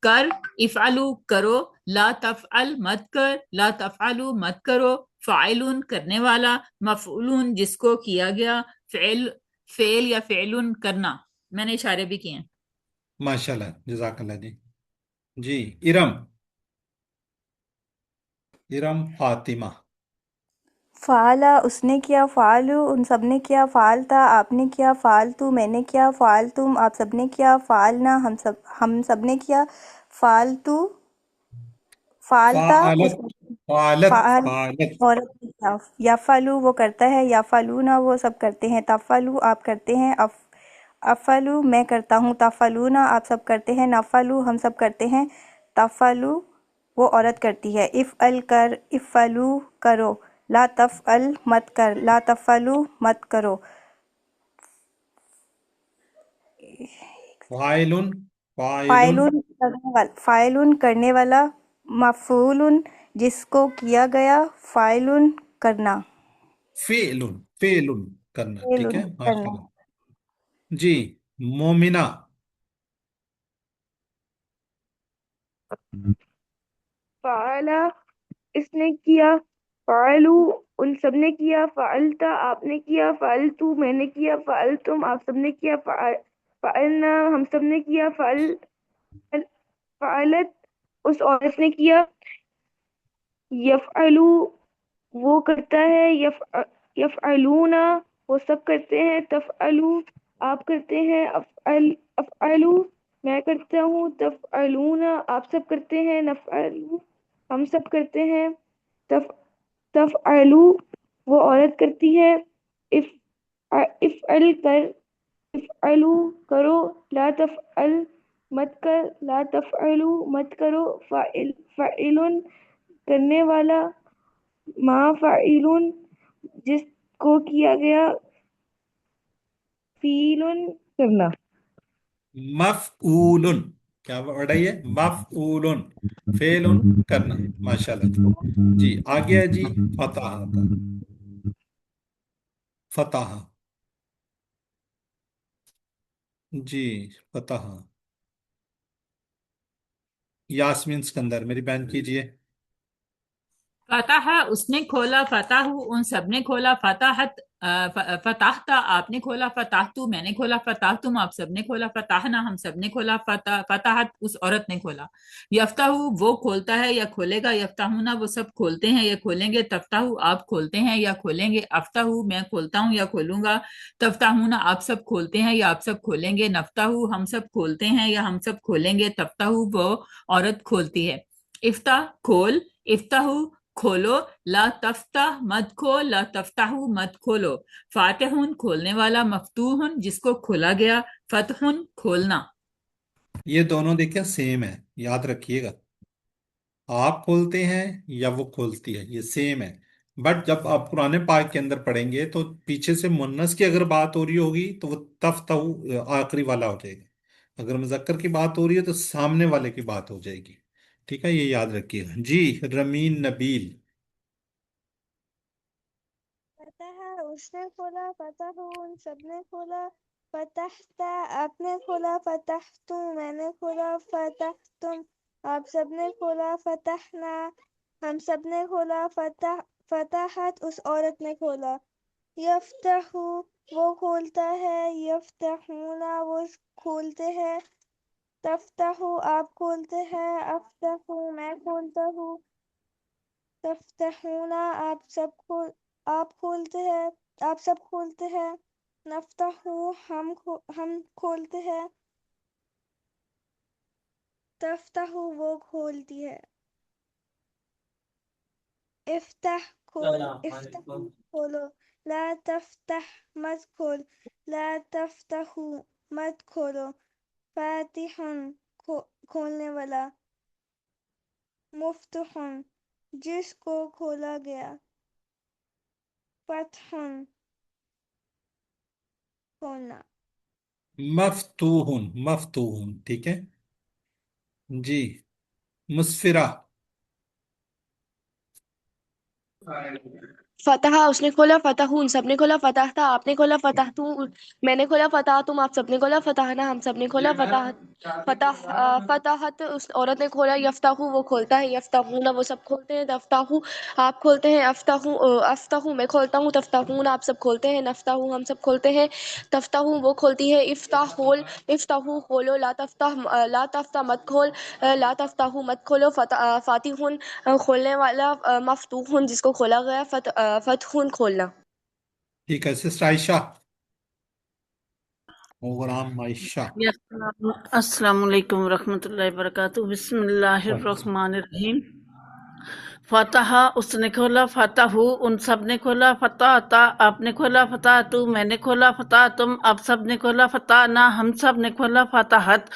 कर, इफ़अलु करो, ला तफ़अल मत कर, ला तफ़अलु मत करो, फ़ाइलुन करने वाला, मफ़ऊलुन जिसको किया गया, फ़ेल फ़ेल या फ़ेलुन करना। मैंने इशारे भी किए हैं। माशाल्लाह, जज़ाकल्लाह जी। जी, इरम, इरम फातिमा। फ़ाला उसने किया, फ़ालू उन सब ने किया, फ़ालता आपने किया, फ़ालतू मैंने किया, फ़ालतुम आप सब ने किया, फ़ालना हम सब ने किया, फ़ालतू फ़ालता उस फालत, फालत, फ़ाल फालत। औरत ने किया, यफ़अलु वो करता है, यफ़अलूना वो सब करते हैं, तफ़अलु आप करते हैं, अफ़अलु मैं करता हूँ, तफ़अलूना आप सब करते हैं, नफ़अलु हम सब करते हैं, तफ़अलु वो औरत करती है, इफ़अल कर, इफ़अलु करो, ला तफ़अल मत कर, ला तफ़अलु मत करो, फाइलुन, फाइलुन, फ़ाइलुन करने वाला, मफ़ऊलुन जिसको किया गया, फ़ाइलुन करना, फेलुन, फेलुन करना। ठीक फ़ेलुन है, करना। माशाल्लाह जी। मोमिना। फ़अला इसने किया, फ़अलू उन सब ने किया, फ़अलता आपने किया, फ़अलतू मैंने किया, फ़अलतुम आप सब ने किया, फ़अलना हम सब ने किया, फ़अलत उस औरत ने किया, यफ़अलु वो करता है, यफ़अलूना वो सब करते हैं, तफ़अलु आप करते हैं, अफ़अलु मैं करता हूँ, तफ़अलूना आप सब करते हैं, नफ़अलु हम सब करते हैं, तफ़अलु वो औरत करती है, इफ़ इफ़अल कर, इफ़अलु करो, ला तफ़अल मत कर, ला तफ़अलु मत करो, फ़ाइलुन करने वाला, मा फ़ाइलुन जिसको किया गया, फ़ीलुन करना। मफऊलुन, क्या वर्ड है ये? मफऊलुन, फेलुन करना। माशाल्लाह जी। जी आगे है जी, फताहा का। फताहा, जी, फताहा। यास्मीन सिकंदर मेरी बहन कीजिए। फतह उसने खोला, फताहु उन सब ने खोला, फताहत फताहता आपने खोला, फताहतु मैंने खोला, फताहतुम आप सब ने खोला, फताहना हम सब ने खोला, फताहत उस औरत ने खोला। यफ्ताहु वो खोलता है या खोलेगा, यफ्ताहुना वो सब खोलते हैं या खोलेंगे, तफ्ताहु आप खोलते हैं या खोलेंगे, अफ्ताहु मैं खोलता हूँ या खोलूंगा, तफ्ताहुना आप सब खोलते हैं या आप सब खोलेंगे, नफ्ताहु हम सब खोलते हैं या हम सब खोलेंगे, तफ्ताहु वो औरत खोलती है। इफ्ता खोल, इफ्ताहु खोलो, ला तफ्ताह मत खोल, ला तफ्ताहु मत खोलो, फातिहुन खोलने वाला, मफ्तूहुन जिसको खोला गया, फतहुन खोलना। ये दोनों देखिए सेम है, याद रखिएगा। آپ کھولتے ہیں یا وہ کھولتی ہے، یہ سیم ہے. بٹ جب آپ قرآن پاک کے اندر پڑھیں گے تو پیچھے سے مونس کی اگر بات ہو رہی ہوگی تو وہ تفتح آخری والا ہو جائے گا. اگر مذکر کی بات ہو رہی ہے تو سامنے والے کی بات ہو جائے گی. ٹھیک ہے، یہ یاد رکھیے گا. جی رمین نبیل. فتح اس نے کھولا، فتح ان سب نے کھولا، فتحت آپ نے کھولا، فتحت میں نے کھولا، فتحتم آپ سب نے کھولا، فتحنا ہم سب نے کھولا، فتحت اس عورت نے کھولا. یفتح وہ کھولتا ہے، یفتحون وہ کھولتے ہیں، تفتح آپ کھولتے ہیں، افتح میں کھولتا ہوں، تفتحون آپ کھولتے ہیں، آپ سب کھولتے ہیں، نفتح ہم کھولتے ہیں، تفتح وہ کھولتی ہے. افتح افتح کھولو، لا تفتح مت کھول، لا تفتحو مت کھولو، فاتح کھولنے والا، مفتح جس کو کھولا گیا، فتح کھولنا. مفتوح. مفتوح. ٹھیک ہے جی. مسفرہ. فتح اس نے کھولا، فتح ان سب نے کھولا، فتح تھا آپ نے کھولا، فتح تو میں نے کھولا، فتح تم آپ سب نے کھولا، فتحنا ہم سب نے کھولا، فتحت اس عورت نے کھولا، یفتح وہ کھولتا ہے، یفتحون وہ سب کھولتے ہیں، تفتح آپ کھولتے ہیں، افتح میں کھولتا ہوں، تفتحون آپ سب کھولتے ہیں، نفتح ہم سب کھولتے ہیں، تفتح وہ کھولتی ہے، افتح کھول، افتح کھولو، لا تفتح مت کھول، لا تفتح مت کھولو، فاتح کھولنے والا، مفتوح جس کو کھولا گیا، فتح کھولنا. ٹھیک ہے سسٹر عائشہ. غلام عائشہ. السلام علیکم ورحمۃ اللہ وبرکاتہ. بسم اللہ الرحمن الرحیم. فتح اس نے کھولا، فتح ان سب نے کھولا، فتح تا آپ نے کھولا، فتح تو میں نے کھولا، فتح تم آپ سب نے کھولا، فتح نہ ہم سب نے کھولا، فتحت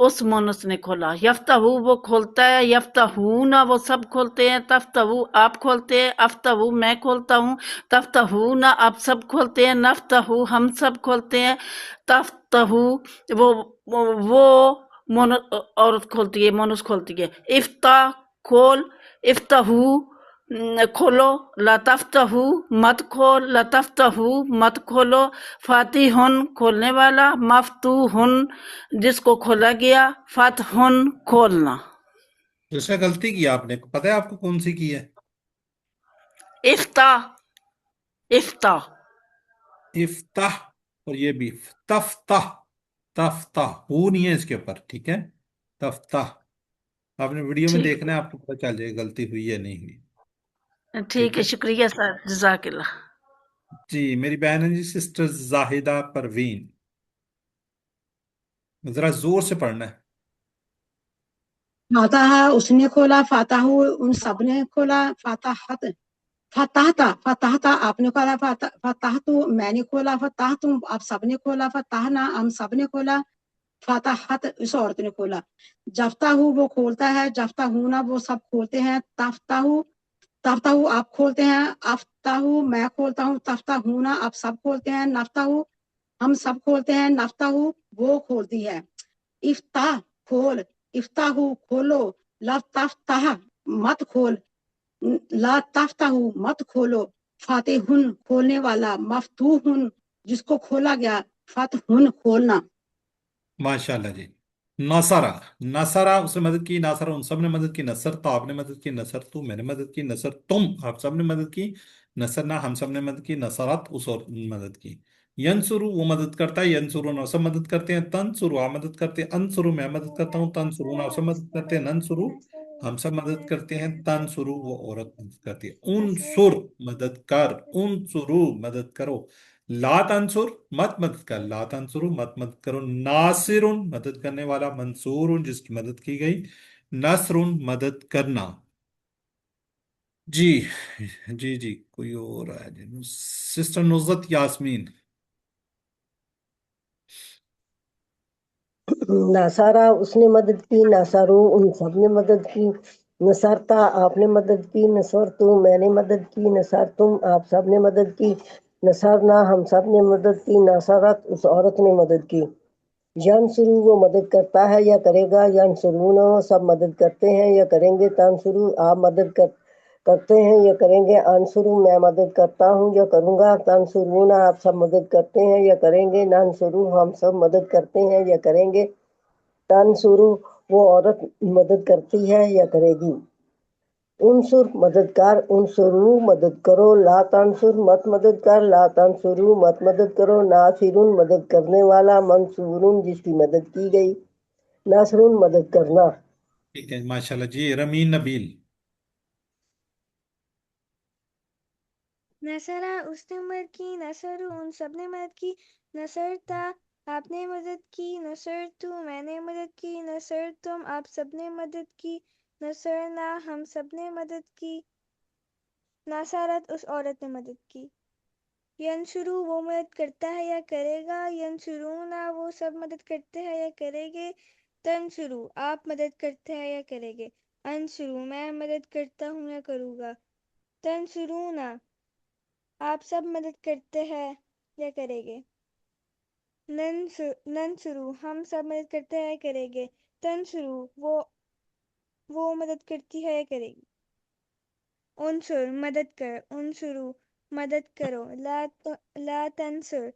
اس مونس نے کھولا. یفتح وہ کھولتا ہے، یفتحون وہ سب کھولتے ہیں، تفتح آپ کھولتے ہیں، افتح میں کھولتا ہوں، تفتحون آپ سب کھولتے ہیں، نفتح ہم سب کھولتے ہیں، تفتح وہ عورت کھولتی ہے، مونس کھولتی ہے. افتح کھول، افتحو کھولو، لا تفتحو مت کھول، لا تفتحو مت کھولو، فاتحن کھولنے والا، مفتوحن جس کو کھولا گیا، فتحن کھولنا. اس میں غلطی کی آپ نے، پتہ ہے آپ کو کون سی کی ہے؟ افتح افتح افتح. اور یہ بھی تفتح. تفتح ہو نہیں ہے اس کے اوپر. ٹھیک ہے تفتح. آپ نے ویڈیو میں ٹھیک دیکھنا ہے، آپ کو پتہ چل جائے گا غلطی ہوئی یا نہیں ہوئی. ٹھیک ہے، شکریہ سر، جزاک اللہ. جی میری بہن ہے جی سسٹر زاہدہ پروین. ذرا زور سے پڑھنا ہے. فاتح اس نے کھولا، فاتح ان سب نے کھولا، فتحت فتحتا آپ نے کھولا، فتحت میں نے کھولا، فتحتم آپ سب نے کھولا، فتحنا ہم سب نے کھولا، فتحت اس عورت نے کھولا. جفتہ وہ کھولتا ہے، جفتہ ہونا وہ سب کھولتے ہیں، تفتہ آپ کھولتے ہیں، افتح میں کھولتا ہوں، تفتہ ہونا آپ سب کھولتے ہیں، نفتح ہم سب کھولتے ہیں، نفتح وہ کھولتی ہے. افتح کھول، افتح کھولو، لا تفتح مت کھول، لا تفتح مت کھولو، فاتحن کھولنے والا، مفتوحن جس کو کھولا گیا، فتحن کھولنا. ماشاءاللہ جی. نصرہ. نصرہ اس نے مدد کی، نصرہ ان سب نے مدد کی، نصر تو آپ نے مدد کی، نصر تو میں نے مدد کی، نصر تم آپ سب نے مدد کی، نصرنا ہم سب نے مدد کی، نصرت اس اور نے مدد کی. ینصرو وہ مدد کرتا ہے، ینصرون اور سب مدد کرتے ہیں، تنصرو آپ مدد کرتے ہیں، انصرو میں مدد کرتا ہوں، تنصرون آپ سب مدد کرتے ہیں، ننصرو ہم سب مدد کرتے ہیں، تنصرو وہ عورت مدد کرتی ہے. انصر مدد کر، انصرو مدد کرو، لا تنصر مدد کر، لا تنصرو مدد کرو، ناصر مدد کرنے والا، منصور جس کی مدد کی گئی، نصر مدد کرنا. جی جی جی کوئی اور ہے جی سسٹر نصرت یاسمین. ناصارہ اس نے مدد کی، ناصارو ان سب نے مدد کی، नसरता आपने मदद की, नसरतु मैंने मदद की, नसरतुम आप सब ने मदद की, नसरना हम सब ने मदद की, नसरत उस औरत ने मदद की। यनसुरु वो मदद करता है या करेगा, यनसुरून वो सब मदद करते हैं या करेंगे, तनसुरु आप मदद करते हैं या करेंगे, अनसुरु मैं मदद करता हूँ या करूँगा, तनसुरून आप सब मदद करते हैं या करेंगे, ननसुरु हम सब मदद करते हैं या करेंगे, तनसुरु वो औरत मदद करती है या करेगी। उनसुर मददगार, उनसुरु मदद करो, ला तनसुर मत मदद कर, ला तनसुरु मत मदद करो, नासिरुन मदद करने वाला, मंसूरुन जिसकी मदद की गई, नासरुन मदद करना। ठीक है, माशाल्लाह जी। रमीन नबील। नसरा उसने मदद की, नसरु उन सब ने मदद की, नसरता आपने मदद की, नसरतु मैंने मदद की, नसरतुम आप सब ने मदद की, नसरना हम सब ने मदद की, नसरत उस औरत ने मदद की। यनसुरु वो मदद करता है या करेगा, यनसुरूना वो सब मदद करते हैं या करेंगे, तनसुरु आप मदद करते हैं या करेंगे, अनसुरु मैं मदद करता हूँ या करूँगा, तनसुरूना आप सब मदद करते हैं या करेंगे, ननसुरु हम सब मदद करते हैं या करेंगे, तनसुरु वो मदद करती है या करेगी। उनसुर मदद कर, उनसुरु मदद करो, ला तनसुर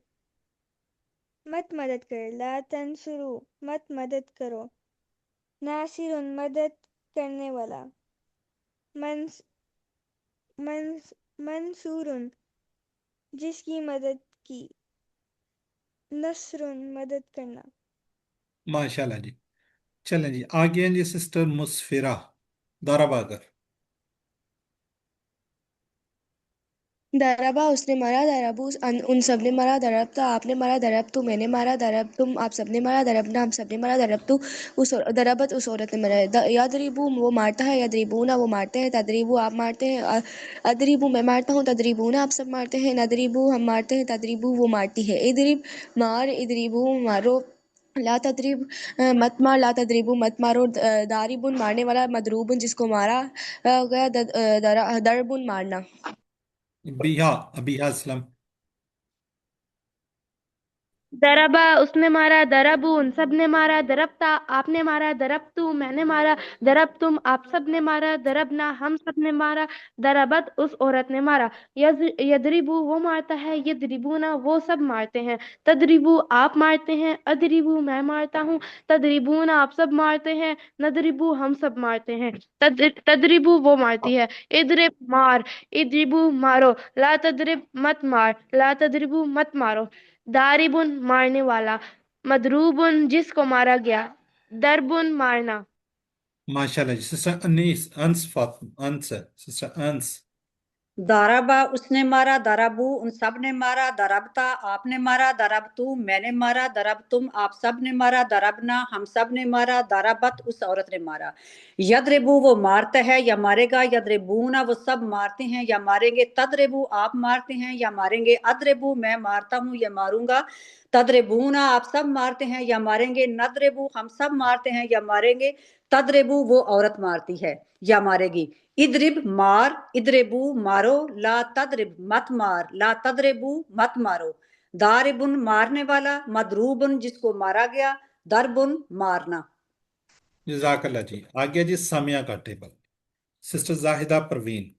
मत मदद कर, ला तनसुरु मत मदद करो, नासिरुन मदद करने वाला, मंस मंस मंसूरुन जिसकी मदद की, नसरुन मदद करना। माशाल्लाह जी। चलें जी, आगे हैं जी सिस्टर मुस्फिरा दाराबागर। दरबा उसने मारा, दरबू उन सब ने मारा, दरबता आपने मारा, दरबतु मैंने मारा, दरब तुम आप सब ने मारा, दरबना हम सब ने मारा, दरबतु उस दरबत उस औरत ने मारा। यदरिबू वो मारता है, यदरिबूना वो मारते हैं, तदरिबू आप मारते हैं, अदरिबू मैं मारता हूँ, तदरिबूना आप सब मारते हैं, नदरिबू हम मारते हैं, तदरिबू वो मारती है। इदरिब मार, इदरिबू मारो, ला तदरिब मत मार, ला तदरिबू मत मारो, दारिबुन मारने वाला, मदरूबुन जिसको मारा गया, दरबुन मारना। बिहा अबिहा असलम। दरबा उसने मारा, दरबू उन सब ने मारा, दरबता आपने मारा, दरबतू मैंने मारा, दरब तुम आप सब ने मारा, दरबना हम सब ने मारा, दरबत उस औरत ने मारा। यदरिबू वो मारता है, यदरिबूना वो सब मारते हैं, तदरिबू आप मारते हैं, अदरिबू मैं मारता हूँ, तदरिबूना आप सब मारते हैं, नदरिबू हम सब मारते हैं, तदरिबू वो मारती है। इदरिब मार, इदरिबू मारो, ला तदरिब मत मार, ला तदरिबू मत मारो, दारिबुन मारने वाला, मदरूबुन जिसको मारा गया, दरबुन मारना। माशाल्लाह जी। सिस्टर अनीस अंस अंस सिस्टर अंस। दाराबा उसने मारा, दराबू उन सब ने मारा, दरबता आपने मारा, दरबतू मैंने मारा, दरब तुम आप सब ने मारा, दरबना हम सब ने मारा, दरबत उस औरत ने मारा। यदरेबू वो मारता है या मारेगा, यदरेबूना वो सब मारते हैं या मारेंगे, तदरेबू आप मारते हैं या मारेंगे, अदरेबू मैं मारता हूँ या मारूंगा, तदरेबूना आप सब मारते हैं या मारेंगे, नदरेबू हम सब मारते हैं या मारेंगे, तदरेबू वो औरत मारती है या मारेगी। इदरिब मार, इदरेबू मारो, ला तदरिब मत मार, ला तदरेबू मत मारो, दारिबुन मारने वाला, मदरूबुन जिसको मारा गया, दरबुन मारना। जजाकल्ला जी। आगे जी सामिया का टेबल। सिस्टर जाहिदा परवीन।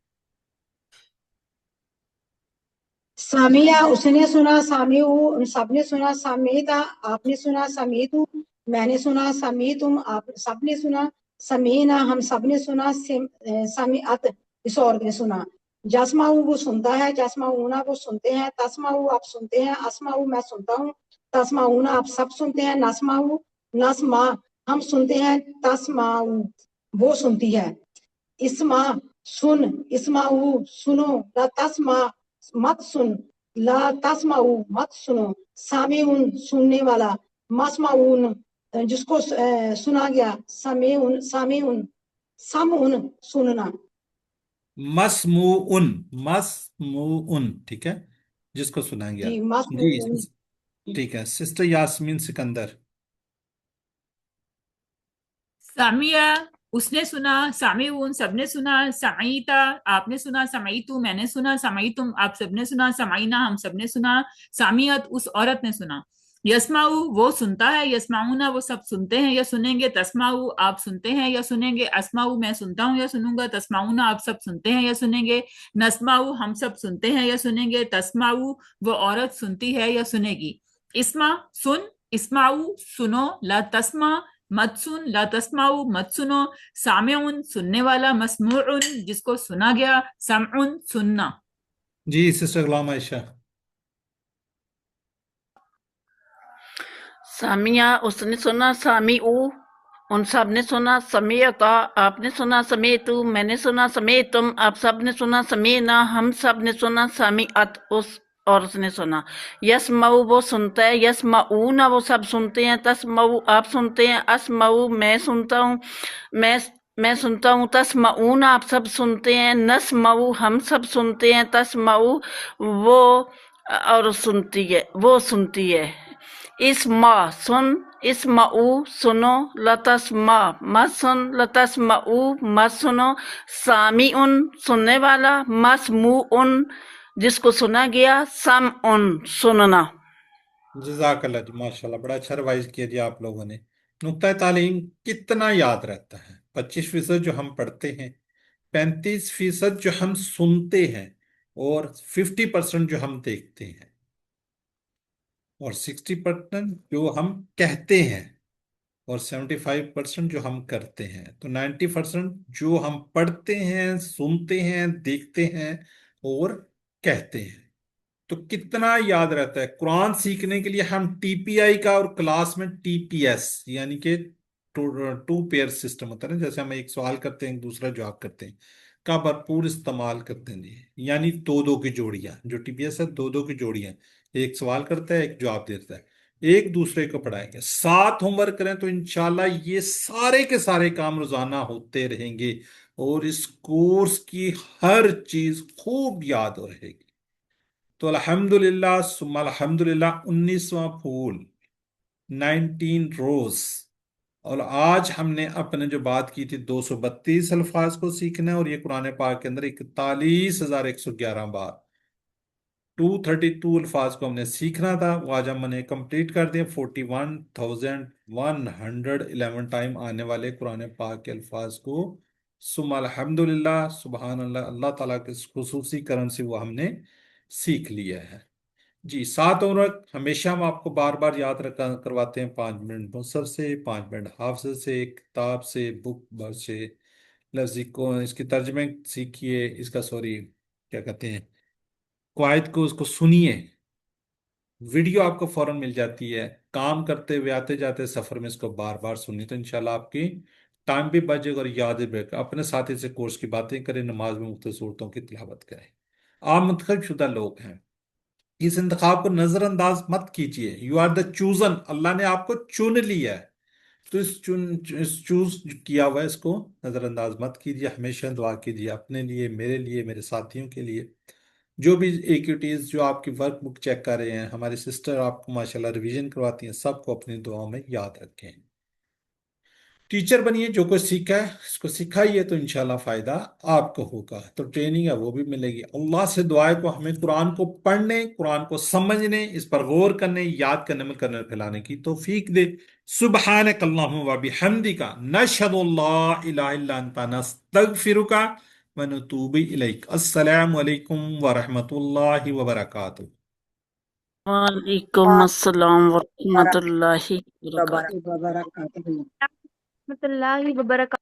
सामिया उसने सुना, सामिऊ सबने सुना, समीता आपने सुना, समीतु मैंने सुना, समीतुम आप सबने सुना, समीना हम सबने सुना, समीअत इस औरत ने सुना। जसमाऊ वो सुनता है, जसमाऊना वो सुनते हैं, तस्माऊ आप सुनते हैं, असमाऊ मैं सुनता हूँ, तस्माऊना आप सब सुनते हैं, नस्माऊ नस्मा हम सुनते हैं, तस्माऊ वो सुनती है। इस्मा सुन, इस्माऊ सुनो, ला तस्मा मत सुन, ला तस्माऊ मत सुनो, सामीउन सुनने वाला, मस्माउन जिसको सुना गया, सामीउन सामीउन समउन सुनना। मसमूउन मसमूउन, ठीक है, जिसको सुना गया। जी जी मस्माउन। ठीक है। सिस्टर यास्मीन सिकंदर। सामिया उसने सुना, सामिऊन सबने सुना, समीता आपने सुना, समीतू मैंने सुना, समीतुम आप सबने सुना, समीना हम सबने सुना, सामियत उस औरत ने सुना। यस्माऊ वो सुनता है, यस्माऊना वो सब सुनते हैं या सुनेंगे, तस्माऊ आप सुनते हैं या सुनेंगे, अस्माऊ मैं सुनता हूँ या सुनूंगा, तस्माऊना आप सब सुनते हैं या सुनेंगे, नस्माऊ हम सब सुनते हैं या सुनेंगे, तस्माऊ वो औरत सुनती है या सुनेगी। इस्मा सुन, इस्माऊ सुनो, ला तस्मा मत सुन, ला तस्माऊ मत सुनो, सामिउन सुनने वाला, मस्मूउन जिसको सुना गया, समउन सुनना। जी सिस्टर गुलाम आयशा। सामिया उसने सुना, सामीऊ उन सब ने सुना, समीता आपने सुना, समीतू मैंने सुना, समीतुम आप सब ने सुना, समीना हम सब ने सुना, समीअत उस औरत ने सुना। यस्मऊ वो सुनता है, यस्मऊना वो सब सुनते हैं, तस्मऊ आप सुनते हैं, अस्मऊ मैं सुनता हूँ, मैं सुनता हूँ, तस्मऊना आप सब सुनते हैं, नस्मऊ हम सब सुनते हैं, तस्मऊ वो और सुनती है वो सुनती है। इस्मा सुन, इस्माऊ सुनो, लतस्मा मत सुन, लतस्माऊ मत सुनो, सामीउन सुनने वाला, मस्मूउन जिसको सुना गया, समउन सुनना। जज़ाकल्लाह जी, माशाल्लाह बड़ा अच्छा रिवाइज किया जी आप लोगों ने। नुक्ता तालीम कितना याद रहता है? 25% जो हम पढ़ते हैं, 35% जो हम सुनते हैं, और 50% जो हम देखते हैं, और 60% जो हम कहते हैं, और 75% जो हम करते हैं। तो 90% जो हम पढ़ते हैं, सुनते हैं, देखते हैं और कहते हैं। तो कितना याद रहता है? कुरान सीखने के लिए हम टीपीआई का और क्लास में टीपीएस यानी कि टू पेयर सिस्टम होता है ना, जैसे हम एक सवाल करते हैं दूसरा जवाब करते हैं, का भरपूर इस्तेमाल करते हैं जी। यानी दो दो की जोड़ियां, जो टीपीएस है दो दो की जोड़ियां, एक सवाल करता है एक जवाब देता है, एक दूसरे को पढ़ाएंगे, साथ होमवर्क करें तो इंशाल्लाह ये सारे के सारे काम रोजाना होते रहेंगे और इस कोर्स की हर चीज खूब याद हो रहेगी। तो अल्हम्दुलिल्लाह सुम्मा अल्हम्दुलिल्लाह, 19वां फूल, 19 रोज। और आज हमने अपने जो बात की थी 232 अल्फाज को सीखना है, और ये कुरान पाक के अंदर 41,111 बार 232 अल्फाज को हमने सीखना था। वो आज हमने कंप्लीट कर दिए। 41,111 टाइम आने वाले कुरान पाक के अल्फाज को सुम्मा अल्हम्दुलिल्लाह सुबहान अल्लाह, अल्लाह ताला के खुसूसी करम से वो हमने सीख लिया है जी। 7 उम्र हमेशा हम आपको बार बार याद रखा करवाते हैं, 5 मिनट मुसर से, 5 मिनट हाफिज से, किताब से, बुक से, लफ्जी को इसके तर्जमे सीखिए, इसका सॉरी क्या कहते हैं कवायद को, उसको सुनिए, वीडियो आपको फौरन मिल जाती है, काम करते हुए आते जाते सफर में इसको बार बार सुनिए, तो इंशाल्लाह आपकी टाइम भी बचेगा और याद भी रहेगा। अपने साथी से कोर्स की बातें करें, नमाज में मुख्तलिफ सूरतों की तिलावत करें। आप मुंतखब शुदा लोग हैं, इस इंतखाब को नजरअंदाज मत कीजिए। यू आर द चूजन, अल्लाह ने आपको चुन लिया है, तो इस चूज किया हुआ है, इसको नजरअंदाज मत कीजिए। हमेशा दुआ कीजिए अपने लिए, मेरे लिए, मेरे साथियों के लिए। जो भी एक्टिविटीज जो आपकी वर्क बुक चेक कर रहे हैं, हमारी सिस्टर आपको माशाल्लाह रिवीजन करवाती हैं, सबको अपनी दुआओं में याद रखें। टीचर बनिए, जो कुछ सीखा है इसको सिखाइए, तो इंशाल्लाह फायदा आपको होगा। तो ट्रेनिंग है वो भी मिलेगी। अल्लाह से दुआ है को हमें कुरान को पढ़ने, कुरान को समझने, इस पर गौर करने, याद करने में करने फैलाने की तौफीक दे। सुब्हानक अल्लाहुम्मा व बिहम्दिका नशहदु अल्ला इलाहा इल्ला अंता नस्तगफिरुका व नतूबु इलैक। अस्सलामु अलैकुम व रहमतुल्लाहि व बरकातुहू। वालेकुम अस्सलाम व रहमतुल्लाहि व बरकातुहू। वबरकातुहू। रहमतुल्लाहि व बरकातहू।